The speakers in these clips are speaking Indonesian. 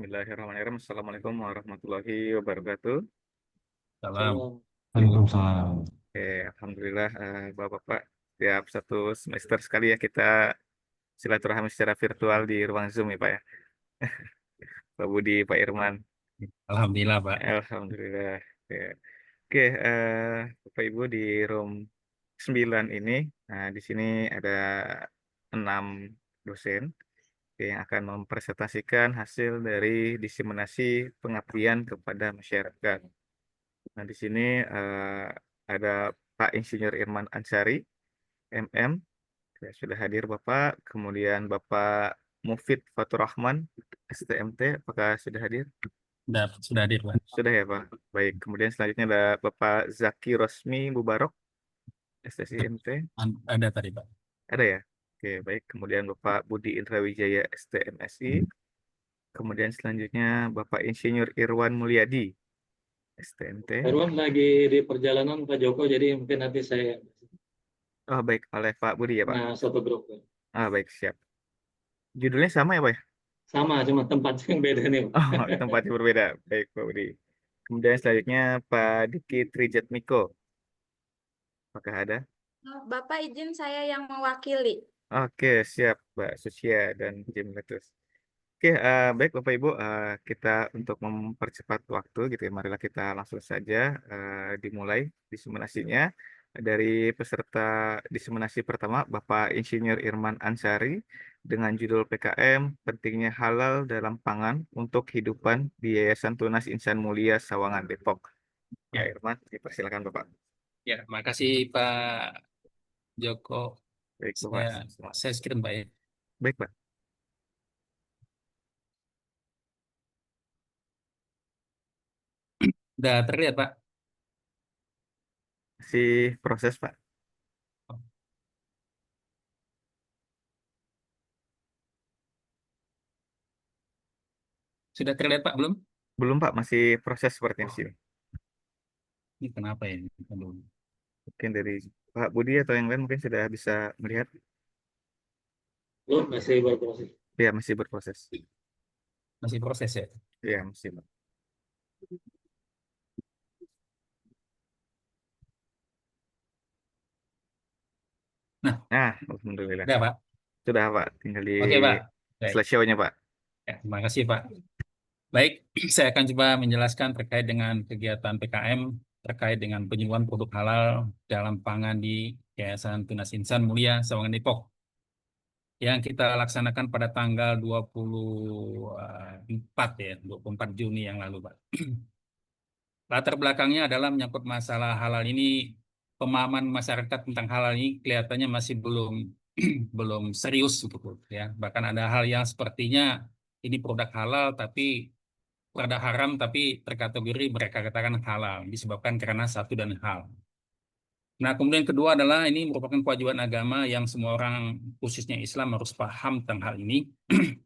Bismillahirrahmanirrahim. Assalamualaikum warahmatullahi wabarakatuh. Salam. Waalaikumsalam. Oke, Alhamdulillah, Bapak-Bapak, setiap satu semester sekali ya kita silaturahmi secara virtual di ruang Zoom ya Pak ya. Pak Budi, Pak Irman. Alhamdulillah, Pak. Alhamdulillah. Oke, Oke, Bapak Ibu di room 9 ini, nah di sini ada 6 dosen yang akan mempresentasikan hasil dari diseminasi pengabdian kepada masyarakat. Nah, di sini ada Pak Insinyur Irman Ansari, MM, ya, sudah hadir Bapak. Kemudian Bapak Mufid Fatur Rahman, STMT, apakah sudah hadir? Sudah hadir, Pak. Sudah ya Pak. Baik, kemudian selanjutnya ada Bapak Zaki Rosmi Mubarok, STSIMT, Ada tadi, Pak. ada ya? Oke, baik. Kemudian Bapak Budi Indrawijaya, STMSI. Kemudian selanjutnya Bapak Insinyur Irwan Mulyadi, STMT. Herwan lagi di perjalanan Pak Joko, jadi mungkin nanti saya Oh, baik, oleh Pak Budi ya Pak. satu grup. Ah, baik, siap. Judulnya sama ya Pak ya? Sama, cuma tempat yang beda nih. Pak. Oh, tempatnya berbeda. Baik, Pak Budi. Kemudian selanjutnya Pak Diki Trijatmiko. Apakah ada? Bapak izin saya yang mewakili. Oke, siap, Mbak Susia dan Jim Letus. Oke, baik Bapak Ibu, kita untuk mempercepat waktu gitu ya, marilah kita langsung saja dimulai diseminasinya dari peserta diseminasi pertama Bapak Insinyur Irman Ansari dengan judul PKM Pentingnya Halal dalam Pangan untuk Kehidupan di Yayasan Tunas Insan Mulia Sawangan Depok. Pak Ya, Irman, dipersilakan Bapak. ya, makasih Pak Joko. Baik Bapak. Saya screen, Pak ya. Baik Pak. Udah terlihat, Pak. Masih proses Pak. Sudah terlihat, Pak, belum? Belum Pak, masih proses seperti di sini. Ini kenapa ya? Aduh. Mungkin dari Pak Budi atau yang lain mungkin sudah bisa melihat. Belum, masih berproses. Ya, masih berproses. Masih proses ya? Ya, masih Pak. Nah, Alhamdulillah. Udah, Pak. Sudah Pak, tinggal di Oke, Pak. Baik. slideshow-nya Pak. Ya, terima kasih, Pak. Baik, saya akan coba menjelaskan terkait dengan kegiatan PKM terkait dengan penyuluhan produk halal dalam pangan di Yayasan Tunas Insan Mulia Sawangan Depok yang kita laksanakan pada tanggal 24 ya, 24 Juni yang lalu, Pak. Latar belakangnya adalah menyangkut masalah halal ini, pemahaman masyarakat tentang halal ini kelihatannya masih belum belum serius gitu ya. Bahkan ada hal yang sepertinya ini produk halal tapi produk haram tapi terkategori mereka katakan halal disebabkan karena satu dan hal. Nah, kemudian kedua adalah ini merupakan kewajiban agama yang semua orang, khususnya Islam, harus paham tentang hal ini.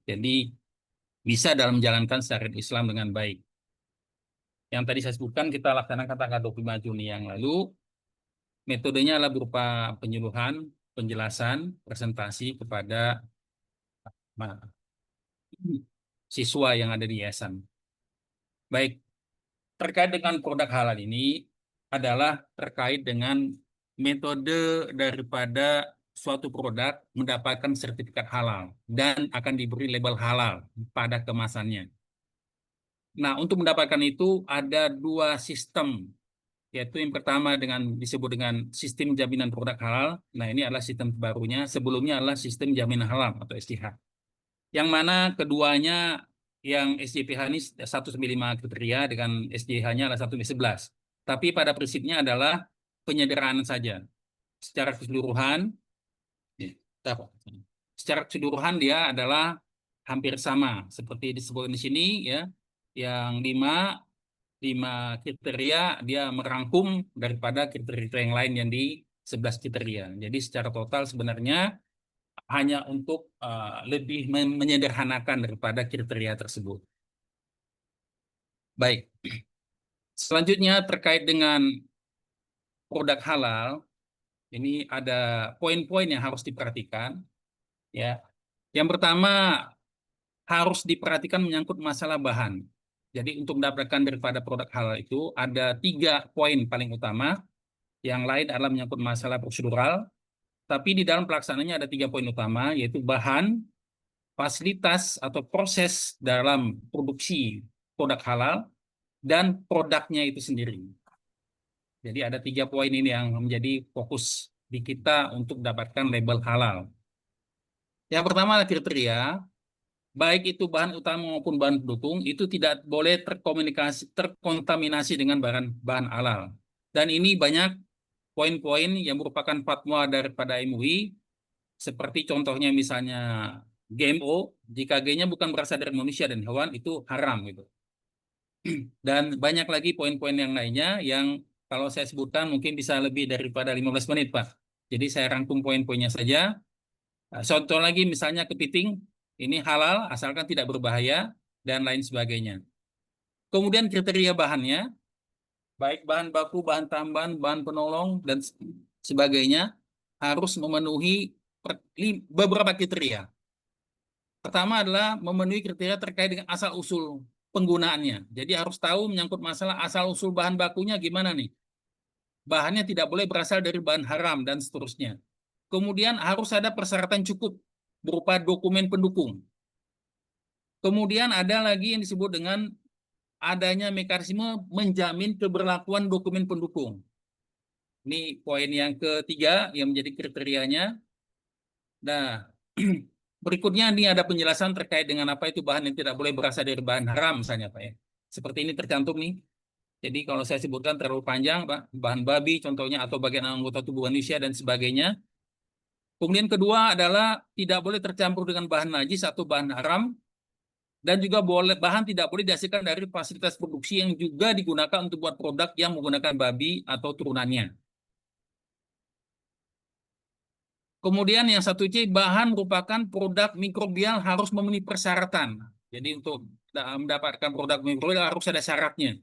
Jadi, bisa dalam menjalankan syariat Islam dengan baik. Yang tadi saya sebutkan, kita laksanakan tanggal 25 Juni yang lalu. Metodenya adalah berupa penyuluhan, penjelasan, presentasi kepada siswa yang ada di yayasan. Baik, terkait dengan produk halal ini adalah terkait dengan metode daripada suatu produk mendapatkan sertifikat halal dan akan diberi label halal pada kemasannya. Nah, untuk mendapatkan itu ada dua sistem, yaitu yang pertama disebut dengan sistem jaminan produk halal. Nah, ini adalah sistem barunya. Sebelumnya adalah sistem jaminan halal atau SJH. Yang mana keduanya yang SJPH ini 1/5 kriteria dengan SJH-nya adalah 1/11. Tapi pada prinsipnya adalah penyederhanaan saja. Secara keseluruhan, secara keseluruhan dia adalah hampir sama seperti disebut di sini ya. Yang lima kriteria dia merangkum daripada kriteria yang lain yang di 11 kriteria. Jadi secara total sebenarnya hanya untuk lebih menyederhanakan daripada kriteria tersebut. Baik. Selanjutnya terkait dengan produk halal, ini ada poin-poin yang harus diperhatikan. Ya, yang pertama harus diperhatikan menyangkut masalah bahan. Jadi untuk mendapatkan daripada produk halal itu ada 3 poin paling utama. Yang lain adalah menyangkut masalah prosedural. Tapi di dalam pelaksanaannya ada 3 poin utama, yaitu bahan, fasilitas atau proses dalam produksi produk halal, dan produknya itu sendiri. Jadi ada 3 poin ini yang menjadi fokus di kita untuk mendapatkan label halal. Yang pertama adalah kriteria, baik itu bahan utama maupun bahan pendukung, itu tidak boleh terkontaminasi dengan bahan halal. Dan ini banyak poin-poin yang merupakan fatwa daripada MUI, seperti contohnya misalnya GMO, jika G-nya bukan berasal dari manusia dan hewan, itu haram gitu. Dan banyak lagi poin-poin yang lainnya yang kalau saya sebutkan mungkin bisa lebih daripada 15 menit, Pak. Jadi saya rangkum poin-poinnya saja. Contoh lagi misalnya kepiting, ini halal asalkan tidak berbahaya dan lain sebagainya. Kemudian kriteria bahannya, baik bahan baku, bahan tambahan, bahan penolong, dan sebagainya, harus memenuhi beberapa kriteria. Pertama adalah memenuhi kriteria terkait dengan asal-usul penggunaannya. Jadi harus tahu menyangkut masalah asal-usul bahan bakunya gimana nih. Bahannya tidak boleh berasal dari bahan haram dan seterusnya. Kemudian harus ada persyaratan cukup berupa dokumen pendukung. Kemudian ada lagi yang disebut dengan adanya mekanisme menjamin keberlakuan dokumen pendukung. Ini poin yang ketiga yang menjadi kriterianya. Nah, berikutnya ini ada penjelasan terkait dengan apa itu bahan yang tidak boleh berasal dari bahan haram misalnya, Pak ya. Seperti ini tercantum nih. Jadi kalau saya sebutkan terlalu panjang, Pak, bahan babi contohnya atau bagian anggota tubuh manusia dan sebagainya. Kemudian kedua adalah tidak boleh tercampur dengan bahan najis atau bahan haram, dan juga bahan tidak boleh dihasilkan dari fasilitas produksi yang juga digunakan untuk buat produk yang menggunakan babi atau turunannya. Kemudian yang 1C, bahan merupakan produk mikrobial harus memenuhi persyaratan. Jadi untuk mendapatkan produk mikrobial harus ada syaratnya.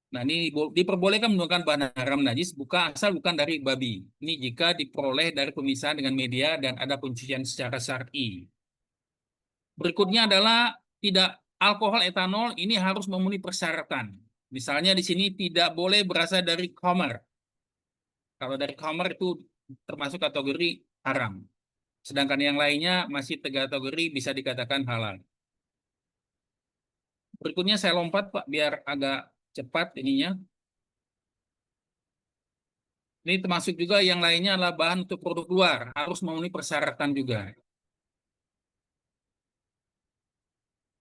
Nah, ini diperbolehkan menggunakan bahan haram najis asal bukan dari babi. Ini jika diperoleh dari pemisahan dengan media dan ada pencucian secara syar'i. Berikutnya adalah alkohol etanol ini harus memenuhi persyaratan. Misalnya di sini tidak boleh berasal dari khamar. Kalau dari khamar itu termasuk kategori haram. Sedangkan yang lainnya masih kategori bisa dikatakan halal. Berikutnya saya lompat, Pak, biar agak cepat ininya. Ini termasuk juga yang lainnya adalah bahan untuk produk luar. Harus memenuhi persyaratan juga.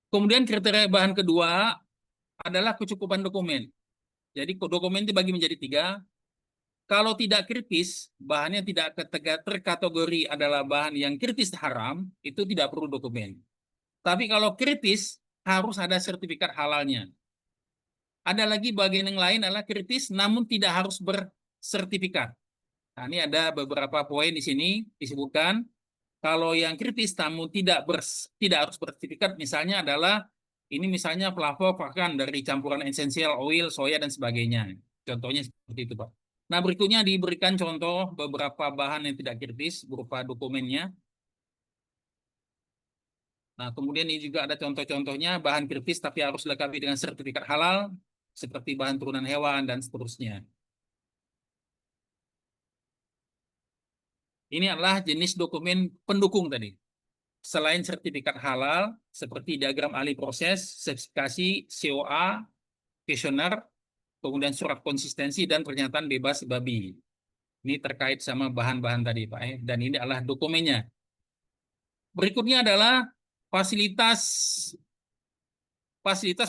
Kemudian kriteria bahan kedua adalah kecukupan dokumen. Jadi dokumen dibagi menjadi 3. Kalau tidak kritis, bahannya tidak terkategori adalah bahan yang kritis haram, itu tidak perlu dokumen. Tapi kalau kritis, harus ada sertifikat halalnya. Ada lagi bagian yang lain adalah kritis namun tidak harus bersertifikat. Nah, ini ada beberapa poin di sini disebutkan. Kalau yang kritis namun tidak harus bersertifikat, misalnya adalah ini misalnya flavonoid dari campuran essential oil, soya dan sebagainya. Contohnya seperti itu, Pak. Nah, berikutnya diberikan contoh beberapa bahan yang tidak kritis berupa dokumennya. Nah, kemudian ini juga ada contoh-contohnya bahan kritis tapi harus dilengkapi dengan sertifikat halal seperti bahan turunan hewan dan seterusnya. Ini adalah jenis dokumen pendukung tadi. Selain sertifikat halal seperti diagram ahli proses, spesifikasi, COA, kuesioner, kemudian surat konsistensi dan pernyataan bebas babi. Ini terkait sama bahan-bahan tadi, Pak. Dan ini adalah dokumennya. Berikutnya adalah fasilitas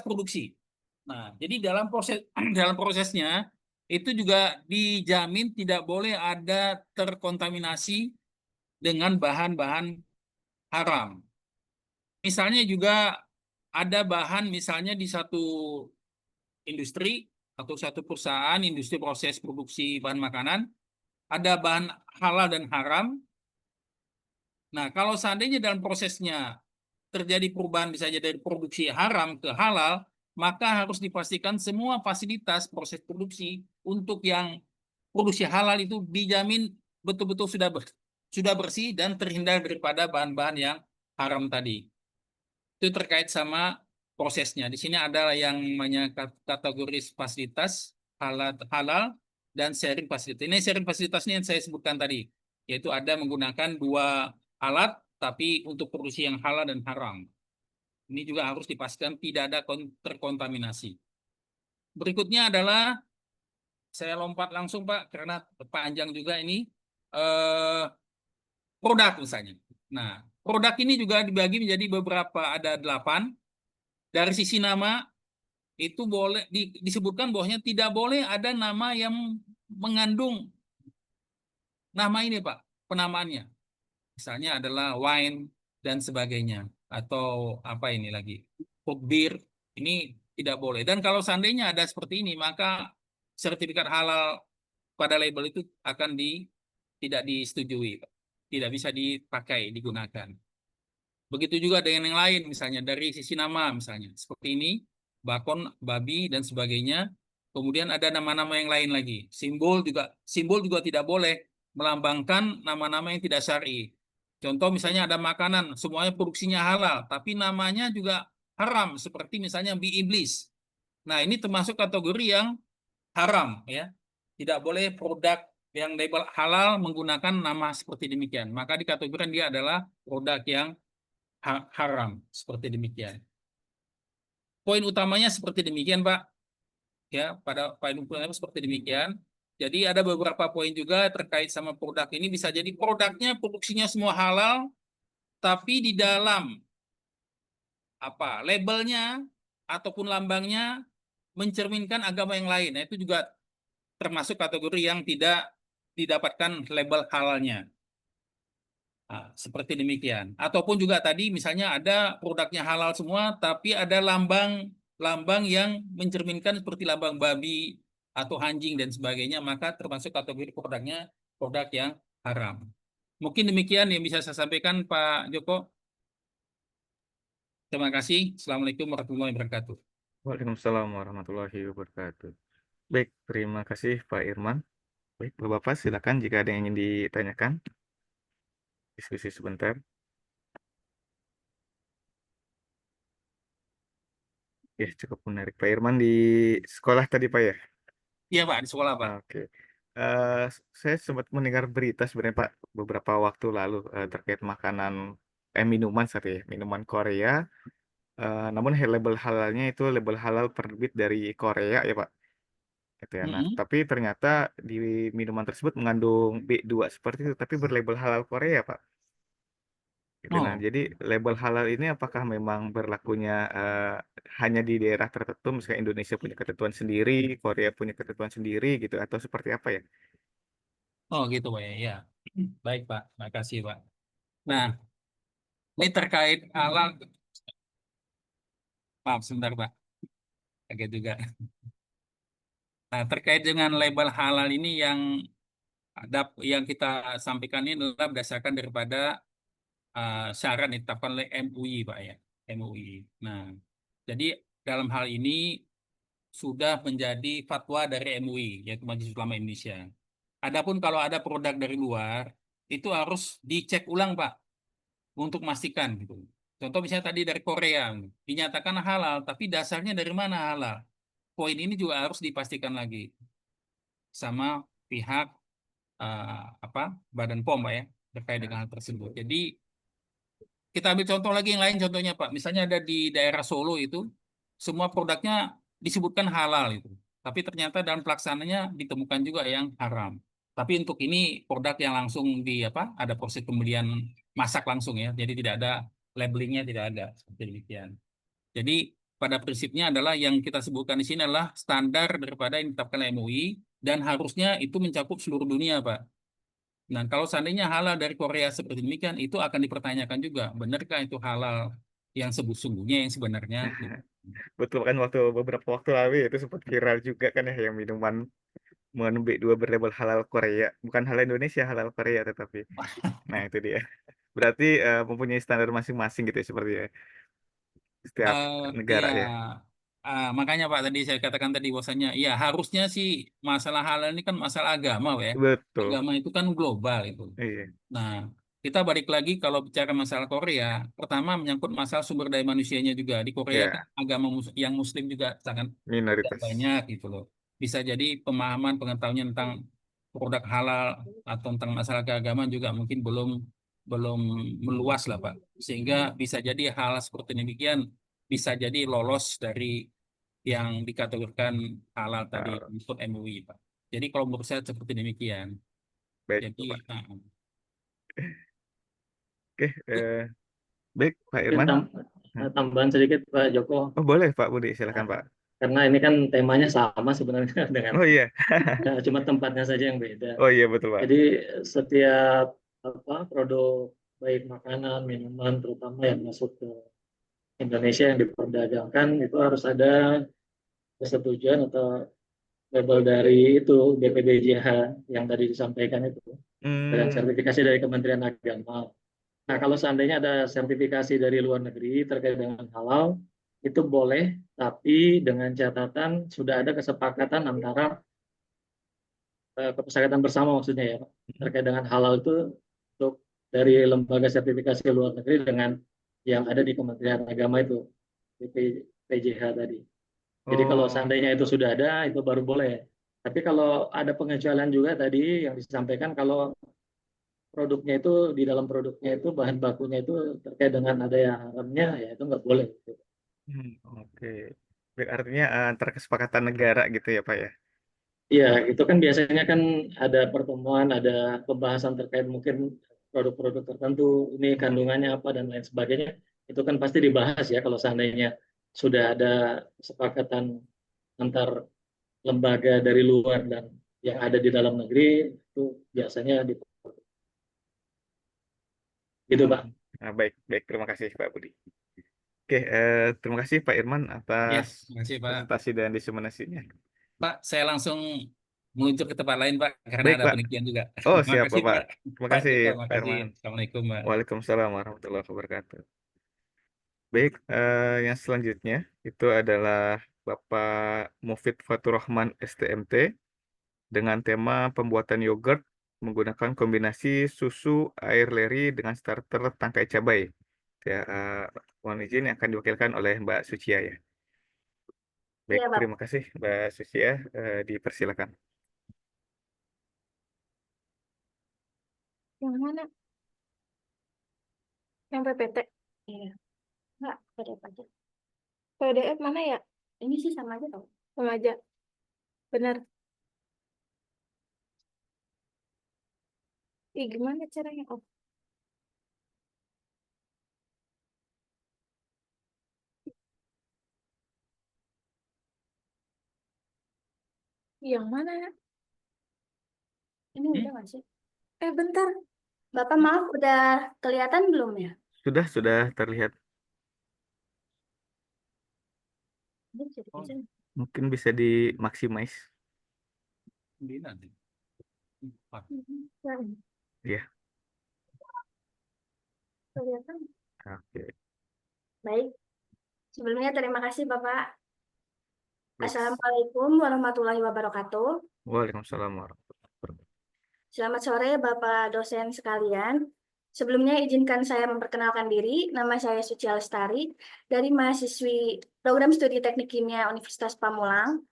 produksi. Nah, jadi dalam prosesnya itu juga dijamin tidak boleh ada terkontaminasi dengan bahan-bahan haram. Misalnya juga ada bahan misalnya di satu industri atau satu perusahaan industri proses produksi bahan makanan, ada bahan halal dan haram. Nah, kalau seandainya dalam prosesnya terjadi perubahan bisa jadi dari produksi haram ke halal, maka harus dipastikan semua fasilitas proses produksi untuk yang produksi halal itu dijamin betul-betul sudah bersih dan terhindar daripada bahan-bahan yang haram tadi. Itu terkait sama prosesnya. Di sini ada yang namanya kategori fasilitas halal, halal dan sharing fasilitas. Ini sharing fasilitas ini yang saya sebutkan tadi, yaitu ada menggunakan dua alat tapi untuk produksi yang halal dan haram. Ini juga harus dipastikan tidak ada terkontaminasi. Berikutnya adalah saya lompat langsung Pak karena panjang juga ini produk misalnya. Nah, produk ini juga dibagi menjadi beberapa, ada 8. Dari sisi nama itu boleh disebutkan bahwasanya tidak boleh ada nama yang mengandung nama ini Pak, penamaannya. Misalnya adalah wine dan sebagainya atau apa ini lagi, pub beer, ini tidak boleh. Dan kalau seandainya ada seperti ini, maka sertifikat halal pada label itu akan tidak disetujui, Pak. Tidak bisa dipakai, digunakan. Begitu juga dengan yang lain, misalnya dari sisi nama, misalnya seperti ini, bakon, babi, dan sebagainya. Kemudian ada nama-nama yang lain lagi. Simbol juga tidak boleh melambangkan nama-nama yang tidak syar'i. Contoh misalnya ada makanan, semuanya produksinya halal, tapi namanya juga haram, seperti misalnya mie iblis. Nah, ini termasuk kategori yang haram, ya. Tidak boleh produk yang label halal menggunakan nama seperti demikian. Maka dikategorikan dia adalah produk yang haram, seperti demikian. Poin utamanya seperti demikian, Pak. Ya, pada poin utamanya seperti demikian. Jadi ada beberapa poin juga terkait sama produk ini. Bisa jadi produknya produksinya semua halal, tapi di dalam apa labelnya ataupun lambangnya mencerminkan agama yang lain. Nah, itu juga termasuk kategori yang tidak didapatkan label halalnya. Nah, seperti demikian. Ataupun juga tadi misalnya ada produknya halal semua, tapi ada lambang yang mencerminkan seperti lambang babi atau anjing dan sebagainya, maka termasuk kategori produknya produk yang haram. Mungkin demikian yang bisa saya sampaikan, Pak Joko. Terima kasih. Assalamualaikum warahmatullahi wabarakatuh. Waalaikumsalam warahmatullahi wabarakatuh. Baik, terima kasih Pak Irman. Baik, Bapak silakan jika ada yang ingin ditanyakan. Diskusi sebentar. Ya, cukup menarik. Pak Irman di sekolah tadi, Pak ya? Iya, Pak, di sekolah, Pak. Oke. Saya sempat mendengar berita sebenarnya Pak beberapa waktu lalu terkait makanan, minuman sorry, minuman Korea. Namun label halalnya itu label halal terbit dari Korea ya Pak. Gitu ya. Nah, Mm-mm. tapi ternyata di minuman tersebut mengandung B2 seperti itu, tapi berlabel halal Korea Pak. Gitu. Nah, Oh, jadi label halal ini apakah memang berlakunya hanya di daerah tertentu, misalnya Indonesia punya ketentuan sendiri, Korea punya ketentuan sendiri gitu, atau seperti apa ya? oh gitu, Pak ya. Ya. Baik, Pak. Makasih, Pak. Nah, ini terkait halal. Maaf, sebentar, Pak. Kaget juga. Nah, terkait dengan label halal ini yang kita sampaikan ini adalah berdasarkan daripada syarat yang ditetapkan oleh MUI, Pak ya. MUI. Nah, jadi dalam hal ini sudah menjadi fatwa dari MUI, yaitu Majelis Ulama Indonesia. Adapun kalau ada produk dari luar, itu harus dicek ulang, Pak, untuk memastikan gitu. Contoh misalnya tadi dari Korea, dinyatakan halal, tapi dasarnya dari mana halal? Poin ini juga harus dipastikan lagi sama pihak apa Badan POM, Pak ya, terkait dengan hal tersebut. Jadi kita ambil contoh lagi yang lain, contohnya Pak, misalnya ada di daerah Solo itu semua produknya disebutkan halal itu, tapi ternyata dalam pelaksanaannya ditemukan juga yang haram. Tapi untuk ini produk yang langsung apa, ada proses pembelian masak langsung ya, jadi tidak ada labelingnya, tidak ada seperti demikian. Jadi pada prinsipnya adalah yang kita sebutkan di sini adalah standar daripada yang ditetapkan MUI dan harusnya itu mencakup seluruh dunia, Pak. Nah, kalau seandainya halal dari Korea seperti demikian, itu akan dipertanyakan juga, benarkah itu halal yang sungguhnya yang sebenarnya? Betul kan beberapa waktu lalu ya, itu sempat viral juga kan ya yang minuman mengandung B2 berlabel halal Korea, bukan halal Indonesia, halal Korea tetapi. Nah, itu dia. Berarti mempunyai standar masing-masing gitu ya seperti ya setiap negara Ya, ya. makanya Pak tadi saya katakan tadi bahwasanya, ya harusnya sih masalah halal ini kan masalah agama, Pak ya. Betul. Agama itu kan global itu. Iya. Nah, kita balik lagi kalau bicara masalah Korea, pertama menyangkut masalah sumber daya manusianya juga. Di Korea kan Ya, agama yang Muslim juga sangat tidak minoritas. banyak gitu loh. Bisa jadi pemahaman pengetahuan tentang produk halal atau tentang masalah keagamaan juga mungkin belum belum meluas lah Pak. Sehingga bisa jadi hal seperti demikian bisa jadi lolos dari yang dikategorikan halal tadi Ah, untuk MUI Pak. Jadi kalau menurut saya seperti demikian. baik, Jadi Pak. Oke, baik, Pak Mungkin Irman. Hmm. tambahan sedikit Pak Joko. Oh, boleh, Pak Budi. Silakan, Nah, Pak. karena ini kan temanya sama sebenarnya dengan Oh iya. cuma tempatnya saja yang beda. Oh iya, betul, Pak. Jadi setiap produk baik makanan, minuman terutama yang masuk ke Indonesia yang diperdagangkan itu harus ada persetujuan atau label dari itu BPDJH yang tadi disampaikan itu dengan Hmm, sertifikasi dari Kementerian Agama. Nah, kalau seandainya ada sertifikasi dari luar negeri terkait dengan halal, itu boleh, tapi dengan catatan sudah ada kesepakatan antara kesepakatan bersama maksudnya ya, Pak, terkait dengan halal itu untuk dari lembaga sertifikasi luar negeri dengan yang ada di Kementerian Agama itu, PJH tadi. Jadi kalau oh, seandainya itu sudah ada, itu baru boleh. Tapi kalau ada pengecualian juga tadi yang disampaikan kalau produknya itu di dalam produknya itu bahan bakunya itu terkait dengan ada yang haramnya ya itu nggak boleh. oke. Baik, artinya antara kesepakatan negara gitu ya, Pak ya. Iya, itu kan biasanya kan ada pertemuan, ada pembahasan terkait mungkin produk-produk tertentu, ini kandungannya apa dan lain sebagainya. Itu kan pasti dibahas ya kalau seandainya sudah ada kesepakatan antar lembaga dari luar dan yang ada di dalam negeri itu biasanya gitu, Hmm. Pak. Nah, baik, baik. Terima kasih, Pak Budi. Oke, terima kasih Pak Irman Ya, atas terima kasih Pak. presentasi dan diseminasinya. Pak, saya langsung meluncur ke tempat lain Pak, karena Baik, ada Pak. penelitian juga. Oh, Terima siap, kasih Bapak. Pak. Terima Pak kasih, Joko, Pak makasih. Irman. Assalamualaikum Pak. Waalaikumsalam warahmatullahi wabarakatuh. Baik, yang selanjutnya itu adalah Bapak Mufid Fatur Rahman STMT dengan tema pembuatan yogurt menggunakan kombinasi susu, air leri dengan starter tangkai cabai. Ya, mohon izin yang akan diwakilkan oleh Mbak Sucia ya. Baik, Iya, Bapak. terima kasih Mbak Sucia. Dipersilakan. Yang mana? Yang PPT? Iya. Enggak, PDF aja. PDF mana ya? Ini sih sama aja tau. Sama aja. Benar. Ih, gimana caranya? Oh, yang mana ya? Ini udah nggak sih? Bentar. Bapak maaf, udah kelihatan belum ya? Sudah terlihat. Ini bisa Oh, dipinjam. Mungkin bisa dimaksimize. ini nanti. Pak. Ya, Ya, kelihatan. oke. Baik. Sebelumnya terima kasih Bapak. Baik. Assalamualaikum warahmatullahi wabarakatuh. Waalaikumsalam warahmatullahi wabarakatuh. Selamat sore Bapak dosen sekalian. Sebelumnya izinkan saya memperkenalkan diri. Nama saya Sucia Lestari dari mahasiswi Program Studi Teknik Kimia Universitas Pamulang.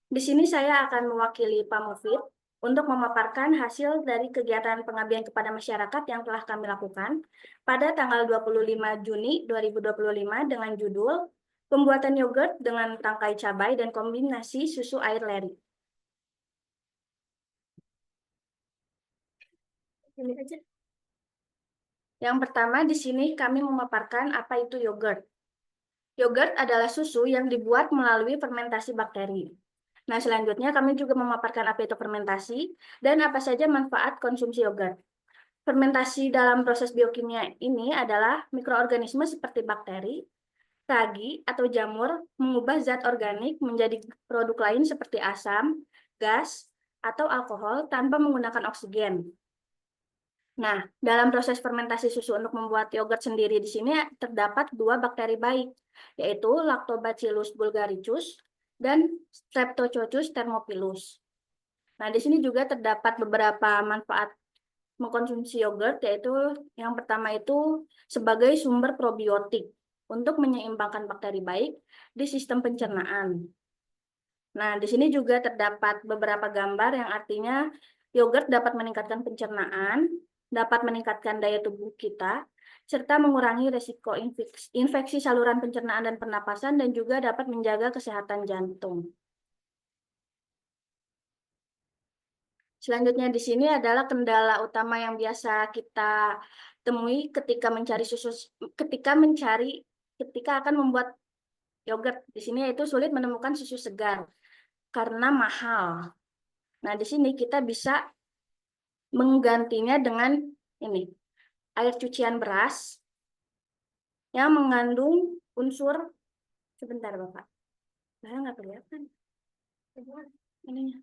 Di sini saya akan mewakili Pak Mufid untuk memaparkan hasil dari kegiatan pengabdian kepada masyarakat yang telah kami lakukan pada tanggal 25 Juni 2025 dengan judul Pembuatan Yogurt dengan Tangkai Cabai dan Kombinasi Susu Air Leri. Ini aja. Yang pertama di sini kami memaparkan apa itu yogurt. Yogurt adalah susu yang dibuat melalui fermentasi bakteri. Nah, selanjutnya kami juga memaparkan apa itu fermentasi dan apa saja manfaat konsumsi yogurt. Fermentasi dalam proses biokimia ini adalah mikroorganisme seperti bakteri, ragi, atau jamur mengubah zat organik menjadi produk lain seperti asam, gas, atau alkohol tanpa menggunakan oksigen. Nah, dalam proses fermentasi susu untuk membuat yogurt sendiri di sini terdapat dua bakteri baik, yaitu Lactobacillus bulgaricus dan Streptococcus thermophilus. Nah, di sini juga terdapat beberapa manfaat mengkonsumsi yogurt, yaitu yang pertama itu sebagai sumber probiotik untuk menyeimbangkan bakteri baik di sistem pencernaan. Nah, di sini juga terdapat beberapa gambar yang artinya yogurt dapat meningkatkan pencernaan, dapat meningkatkan daya tubuh kita, serta mengurangi risiko infeksi saluran pencernaan dan pernapasan, dan juga dapat menjaga kesehatan jantung. Selanjutnya di sini adalah kendala utama yang biasa kita temui ketika mencari ketika akan membuat yogurt. Di sini yaitu sulit menemukan susu segar karena mahal. Nah, di sini kita bisa menggantinya dengan ini, air cucian beras yang mengandung unsur, sebentar Bapak, saya nggak kelihatan ininya.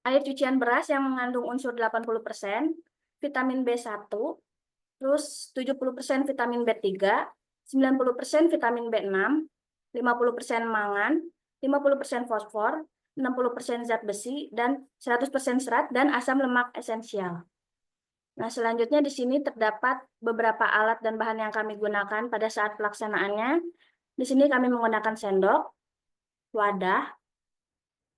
Air cucian beras yang mengandung unsur 80%, vitamin B1, terus 70% vitamin B3, 90% vitamin B6, 50% mangan, 50% fosfor, 60% zat besi, dan 100% serat dan asam lemak esensial. Nah, selanjutnya di sini terdapat beberapa alat dan bahan yang kami gunakan pada saat pelaksanaannya. Di sini kami menggunakan sendok, wadah,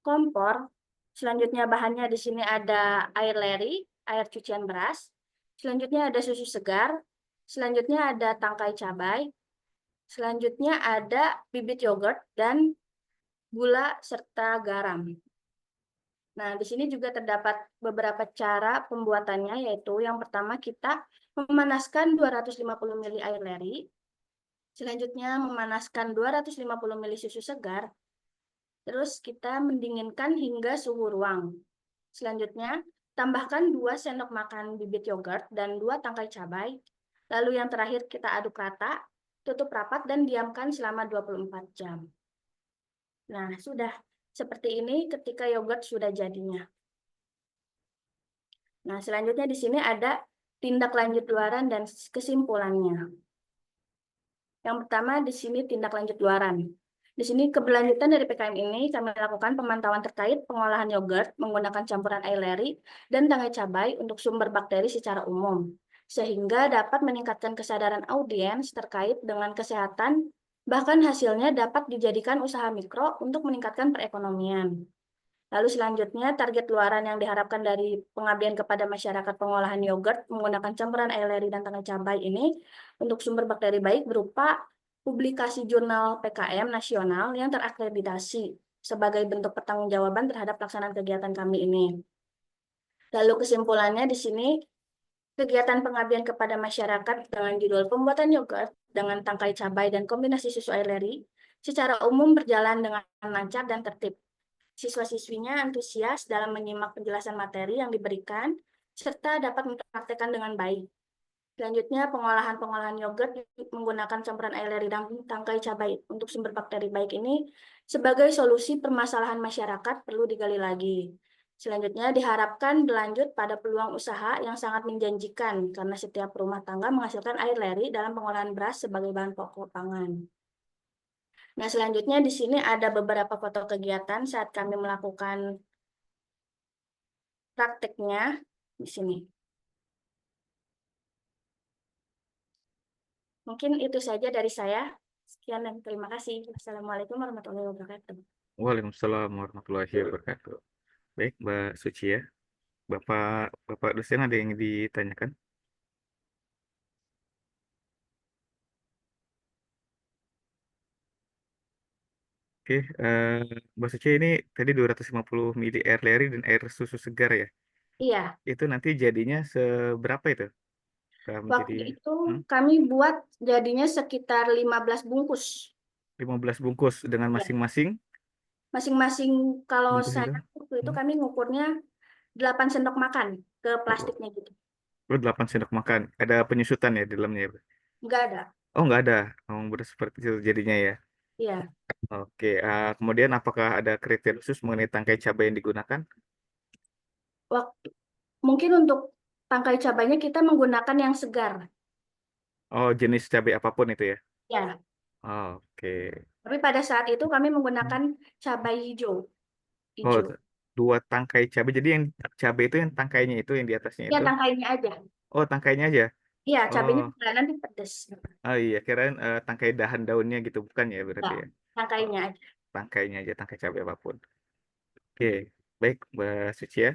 kompor. Selanjutnya bahannya di sini ada air leri, air cucian beras. Selanjutnya ada susu segar. Selanjutnya ada tangkai cabai. Selanjutnya ada bibit yogurt dan gula serta garam. Nah, di sini juga terdapat beberapa cara pembuatannya, yaitu yang pertama kita memanaskan 250 ml air leri. Selanjutnya memanaskan 250 ml susu segar. Terus kita mendinginkan hingga suhu ruang. Selanjutnya, tambahkan 2 sendok makan bibit yogurt dan 2 tangkai cabai. Lalu yang terakhir kita aduk rata, tutup rapat dan diamkan selama 24 jam. Nah, sudah seperti ini ketika yogurt sudah jadinya. Nah, selanjutnya di sini ada tindak lanjut luaran dan kesimpulannya. Yang pertama di sini tindak lanjut luaran. Di sini keberlanjutan dari PKM ini kami lakukan pemantauan terkait pengolahan yogurt menggunakan campuran air leri dan tangkai cabai untuk sumber bakteri secara umum, sehingga dapat meningkatkan kesadaran audiens terkait dengan kesehatan, bahkan hasilnya dapat dijadikan usaha mikro untuk meningkatkan perekonomian. Lalu selanjutnya, target luaran yang diharapkan dari pengabdian kepada masyarakat pengolahan yogurt menggunakan campuran air leri dan tangkai cabai ini untuk sumber bakteri baik berupa publikasi jurnal PKM nasional yang terakreditasi sebagai bentuk pertanggungjawaban terhadap pelaksanaan kegiatan kami ini. Lalu kesimpulannya di sini, kegiatan pengabdian kepada masyarakat dengan judul pembuatan yogurt dengan tangkai cabai dan kombinasi susu air leri secara umum berjalan dengan lancar dan tertib. Siswa-siswinya antusias dalam menyimak penjelasan materi yang diberikan, serta dapat mempraktekkan dengan baik. Selanjutnya, pengolahan yogurt menggunakan campuran air leri dan tangkai cabai untuk sumber bakteri baik ini sebagai solusi permasalahan masyarakat perlu digali lagi. Selanjutnya, diharapkan berlanjut pada peluang usaha yang sangat menjanjikan karena setiap rumah tangga menghasilkan air leri dalam pengolahan beras sebagai bahan pokok pangan. Nah, selanjutnya di sini ada beberapa foto kegiatan saat kami melakukan prakteknya di sini. Mungkin itu saja dari saya. Sekian dan terima kasih. Assalamualaikum warahmatullahi wabarakatuh. Waalaikumsalam warahmatullahi wabarakatuh. Baik, Mbak Suci ya. Bapak dosen ada yang ditanyakan? Oke, Mbak Suci ini tadi 250 ml air leri dan air susu segar ya. Iya, Itu nanti jadinya seberapa itu? waktu Jadi itu kami buat jadinya sekitar 15 bungkus. 15 bungkus dengan Ya. masing-masing Masing-masing kalau bungkus itu. saya waktu itu kami ngukurnya 8 sendok makan ke plastiknya gitu. 8 sendok makan. Ada penyusutan ya di dalamnya ya? Enggak ada. Oh, nggak ada. Oh, benar seperti itu jadinya ya. Iya. Oke, kemudian apakah ada kriteria khusus mengenai tangkai cabai yang digunakan? Mungkin untuk tangkai cabainya kita menggunakan yang segar. Oh, jenis cabai apapun itu ya? Ya. Oke. Tapi pada saat itu kami menggunakan cabai hijau. Oh, Hijau. 2 tangkai cabai. Jadi yang cabai itu yang tangkainya itu yang di atasnya Ya, itu. tangkainya aja. Oh, tangkainya aja. Iya, cabainya Oh, enggak, nanti pedes. oh iya, kirain tangkai dahan daunnya gitu, bukan ya berarti Nah, ya. Oh, tangkainya aja. tangkainya aja, tangkai cabai apapun. Oke, baik Mbak Suci ya.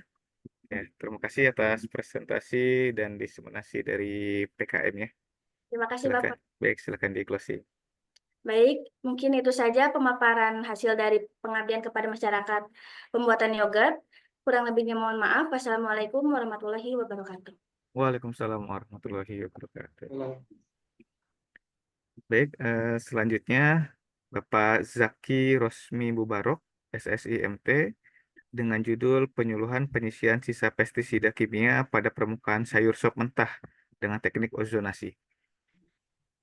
Ya, terima kasih atas presentasi dan diseminasi dari PKM-nya. Terima kasih, Silakan. Bapak. Baik, silakan di closing. Baik, mungkin itu saja pemaparan hasil dari pengabdian kepada masyarakat pembuatan yogurt. Kurang lebihnya mohon maaf. Wassalamualaikum warahmatullahi wabarakatuh. Waalaikumsalam warahmatullahi wabarakatuh. Kalau Baik, selanjutnya Bapak Zaki Rosmi Bubarok, SSI MT, dengan judul Penyuluhan Penyisian Sisa Pestisida Kimia pada Permukaan Sayur Sop Mentah dengan Teknik Ozonasi.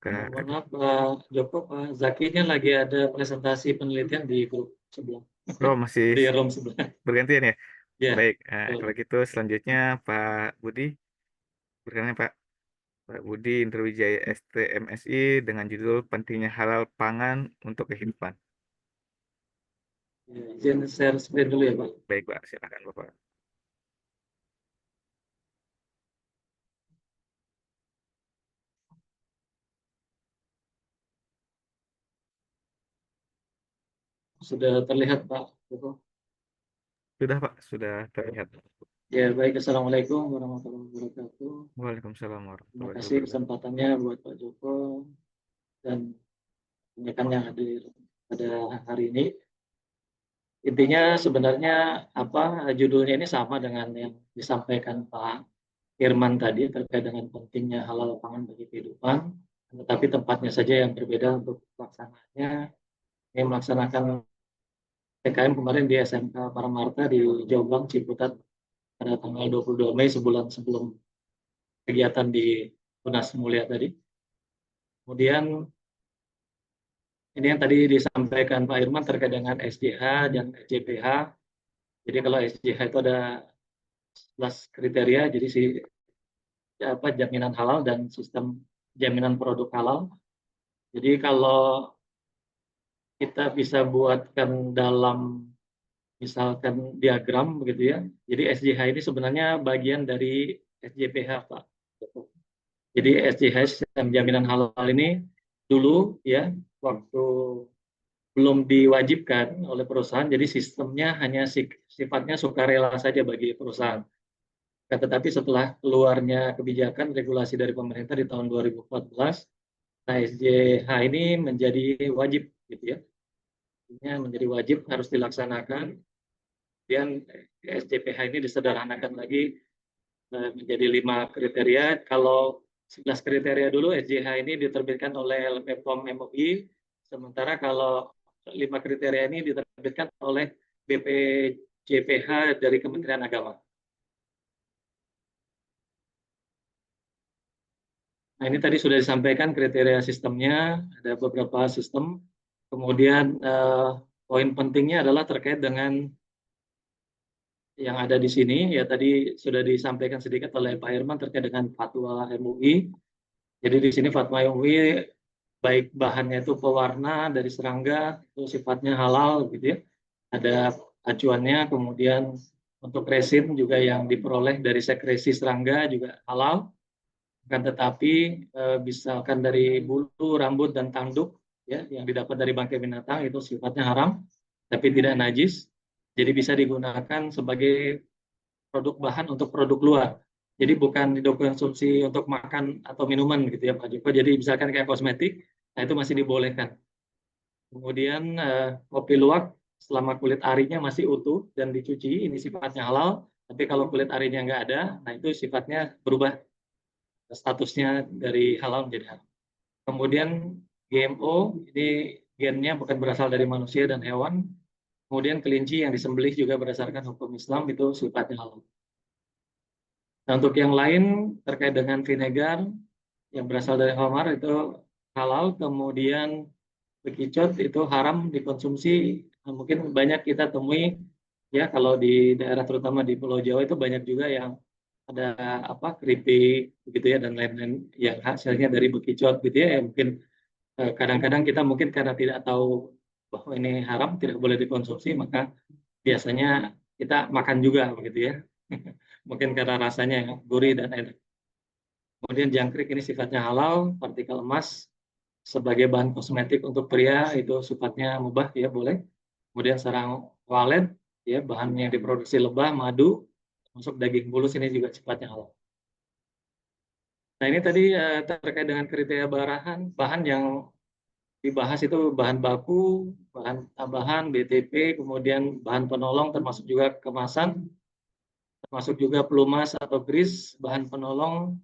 mohon maaf Pak Joko, Pak Zakinya lagi ada presentasi penelitian di grup sebelah, Oh, masih di room sebelah. bergantian ya? Ya, Baik, betul. kalau gitu selanjutnya Pak Budi, berkenan Pak. Pak Budi Indrowijaya STMSI dengan judul Pentingnya Halal Pangan untuk Kehidupan. Ya, izin share screen dulu ya Pak. Baik Pak, silakan Bapak. Sudah terlihat Pak Joko. Sudah Pak, sudah terlihat. Ya, baik. Assalamualaikum warahmatullahi wabarakatuh. Waalaikumsalam Terima warahmatullahi kasih wabarakatuh. kesempatannya buat Pak Joko dan rekan yang hadir pada hari ini. Intinya sebenarnya apa judulnya ini sama dengan yang disampaikan Pak Irman tadi terkait dengan pentingnya halal pangan bagi kehidupan, tetapi tempatnya saja yang berbeda untuk pelaksanaannya. Ini melaksanakan PKM kemarin di SMK Paramarta di Jombang, Ciputat pada tanggal 22 Mei sebulan sebelum kegiatan di Tunas Mulia tadi. Kemudian ini yang tadi disampaikan Pak Irman terkait dengan SJH dan SJPH. Jadi kalau SJH itu ada 11 kriteria, jadi jaminan halal dan sistem jaminan produk halal. Jadi kalau kita bisa buatkan dalam misalkan diagram begitu ya. Jadi SJH ini sebenarnya bagian dari SJPH Pak. Jadi SJH sistem jaminan halal ini dulu ya waktu belum diwajibkan oleh perusahaan, jadi sistemnya hanya sifatnya sukarela saja bagi perusahaan. Tetapi setelah keluarnya kebijakan regulasi dari pemerintah di tahun 2014, nah SJH ini menjadi wajib, gitu ya. Menjadi wajib harus dilaksanakan. Kemudian SJPH ini disederhanakan lagi menjadi 5 kriteria. Kalau 11 kriteria dulu SJH ini diterbitkan oleh BPOM MUI, sementara kalau 5 kriteria ini diterbitkan oleh BPJPH dari Kementerian Agama. Nah, ini tadi sudah disampaikan kriteria sistemnya, ada beberapa sistem. Kemudian poin pentingnya adalah terkait dengan yang ada di sini, ya tadi sudah disampaikan sedikit oleh Pak Herman terkait dengan fatwa MUI. Jadi di sini fatwa MUI baik bahannya itu pewarna dari serangga itu sifatnya halal gitu ya. Ada acuannya, kemudian untuk resin juga yang diperoleh dari sekresi serangga juga halal. Akan tetapi misalkan dari bulu, rambut dan tanduk ya yang didapat dari bangkai binatang itu sifatnya haram tapi tidak najis. Jadi bisa digunakan sebagai produk bahan untuk produk luar. Jadi bukan dikonsumsi untuk makan atau minuman gitu ya Pak Joko. Jadi misalkan kayak kosmetik, nah itu masih dibolehkan. Kemudian kopi luwak selama kulit arinya masih utuh dan dicuci, ini sifatnya halal. Tapi kalau kulit arinya nggak ada, nah itu sifatnya berubah statusnya dari halal menjadi haram. Kemudian GMO, ini gennya bukan berasal dari manusia dan hewan. Kemudian kelinci yang disembelih juga berdasarkan hukum Islam itu sifatnya halal. Nah, untuk yang lain terkait dengan vinegar yang berasal dari Homar itu halal, kemudian bekicot itu haram dikonsumsi. Nah, mungkin banyak kita temui ya kalau di daerah terutama di Pulau Jawa itu banyak juga yang ada apa keripik begitu ya dan lain-lain yang hasilnya dari bekicot gitu ya. Mungkin kadang-kadang kita mungkin karena tidak tahu bahwa ini haram tidak boleh dikonsumsi maka biasanya kita makan juga begitu ya. Mungkin karena rasanya gurih dan enak. Kemudian jangkrik ini sifatnya halal, partikel emas sebagai bahan kosmetik untuk pria itu sifatnya mubah ya boleh. Kemudian sarang walet ya bahan yang diproduksi lebah, madu, termasuk daging bulus ini juga sifatnya halal. Nah ini tadi terkait dengan kriteria bahan yang dibahas itu bahan baku, bahan tambahan, BTP, kemudian bahan penolong termasuk juga kemasan, termasuk juga pelumas atau grease, bahan penolong,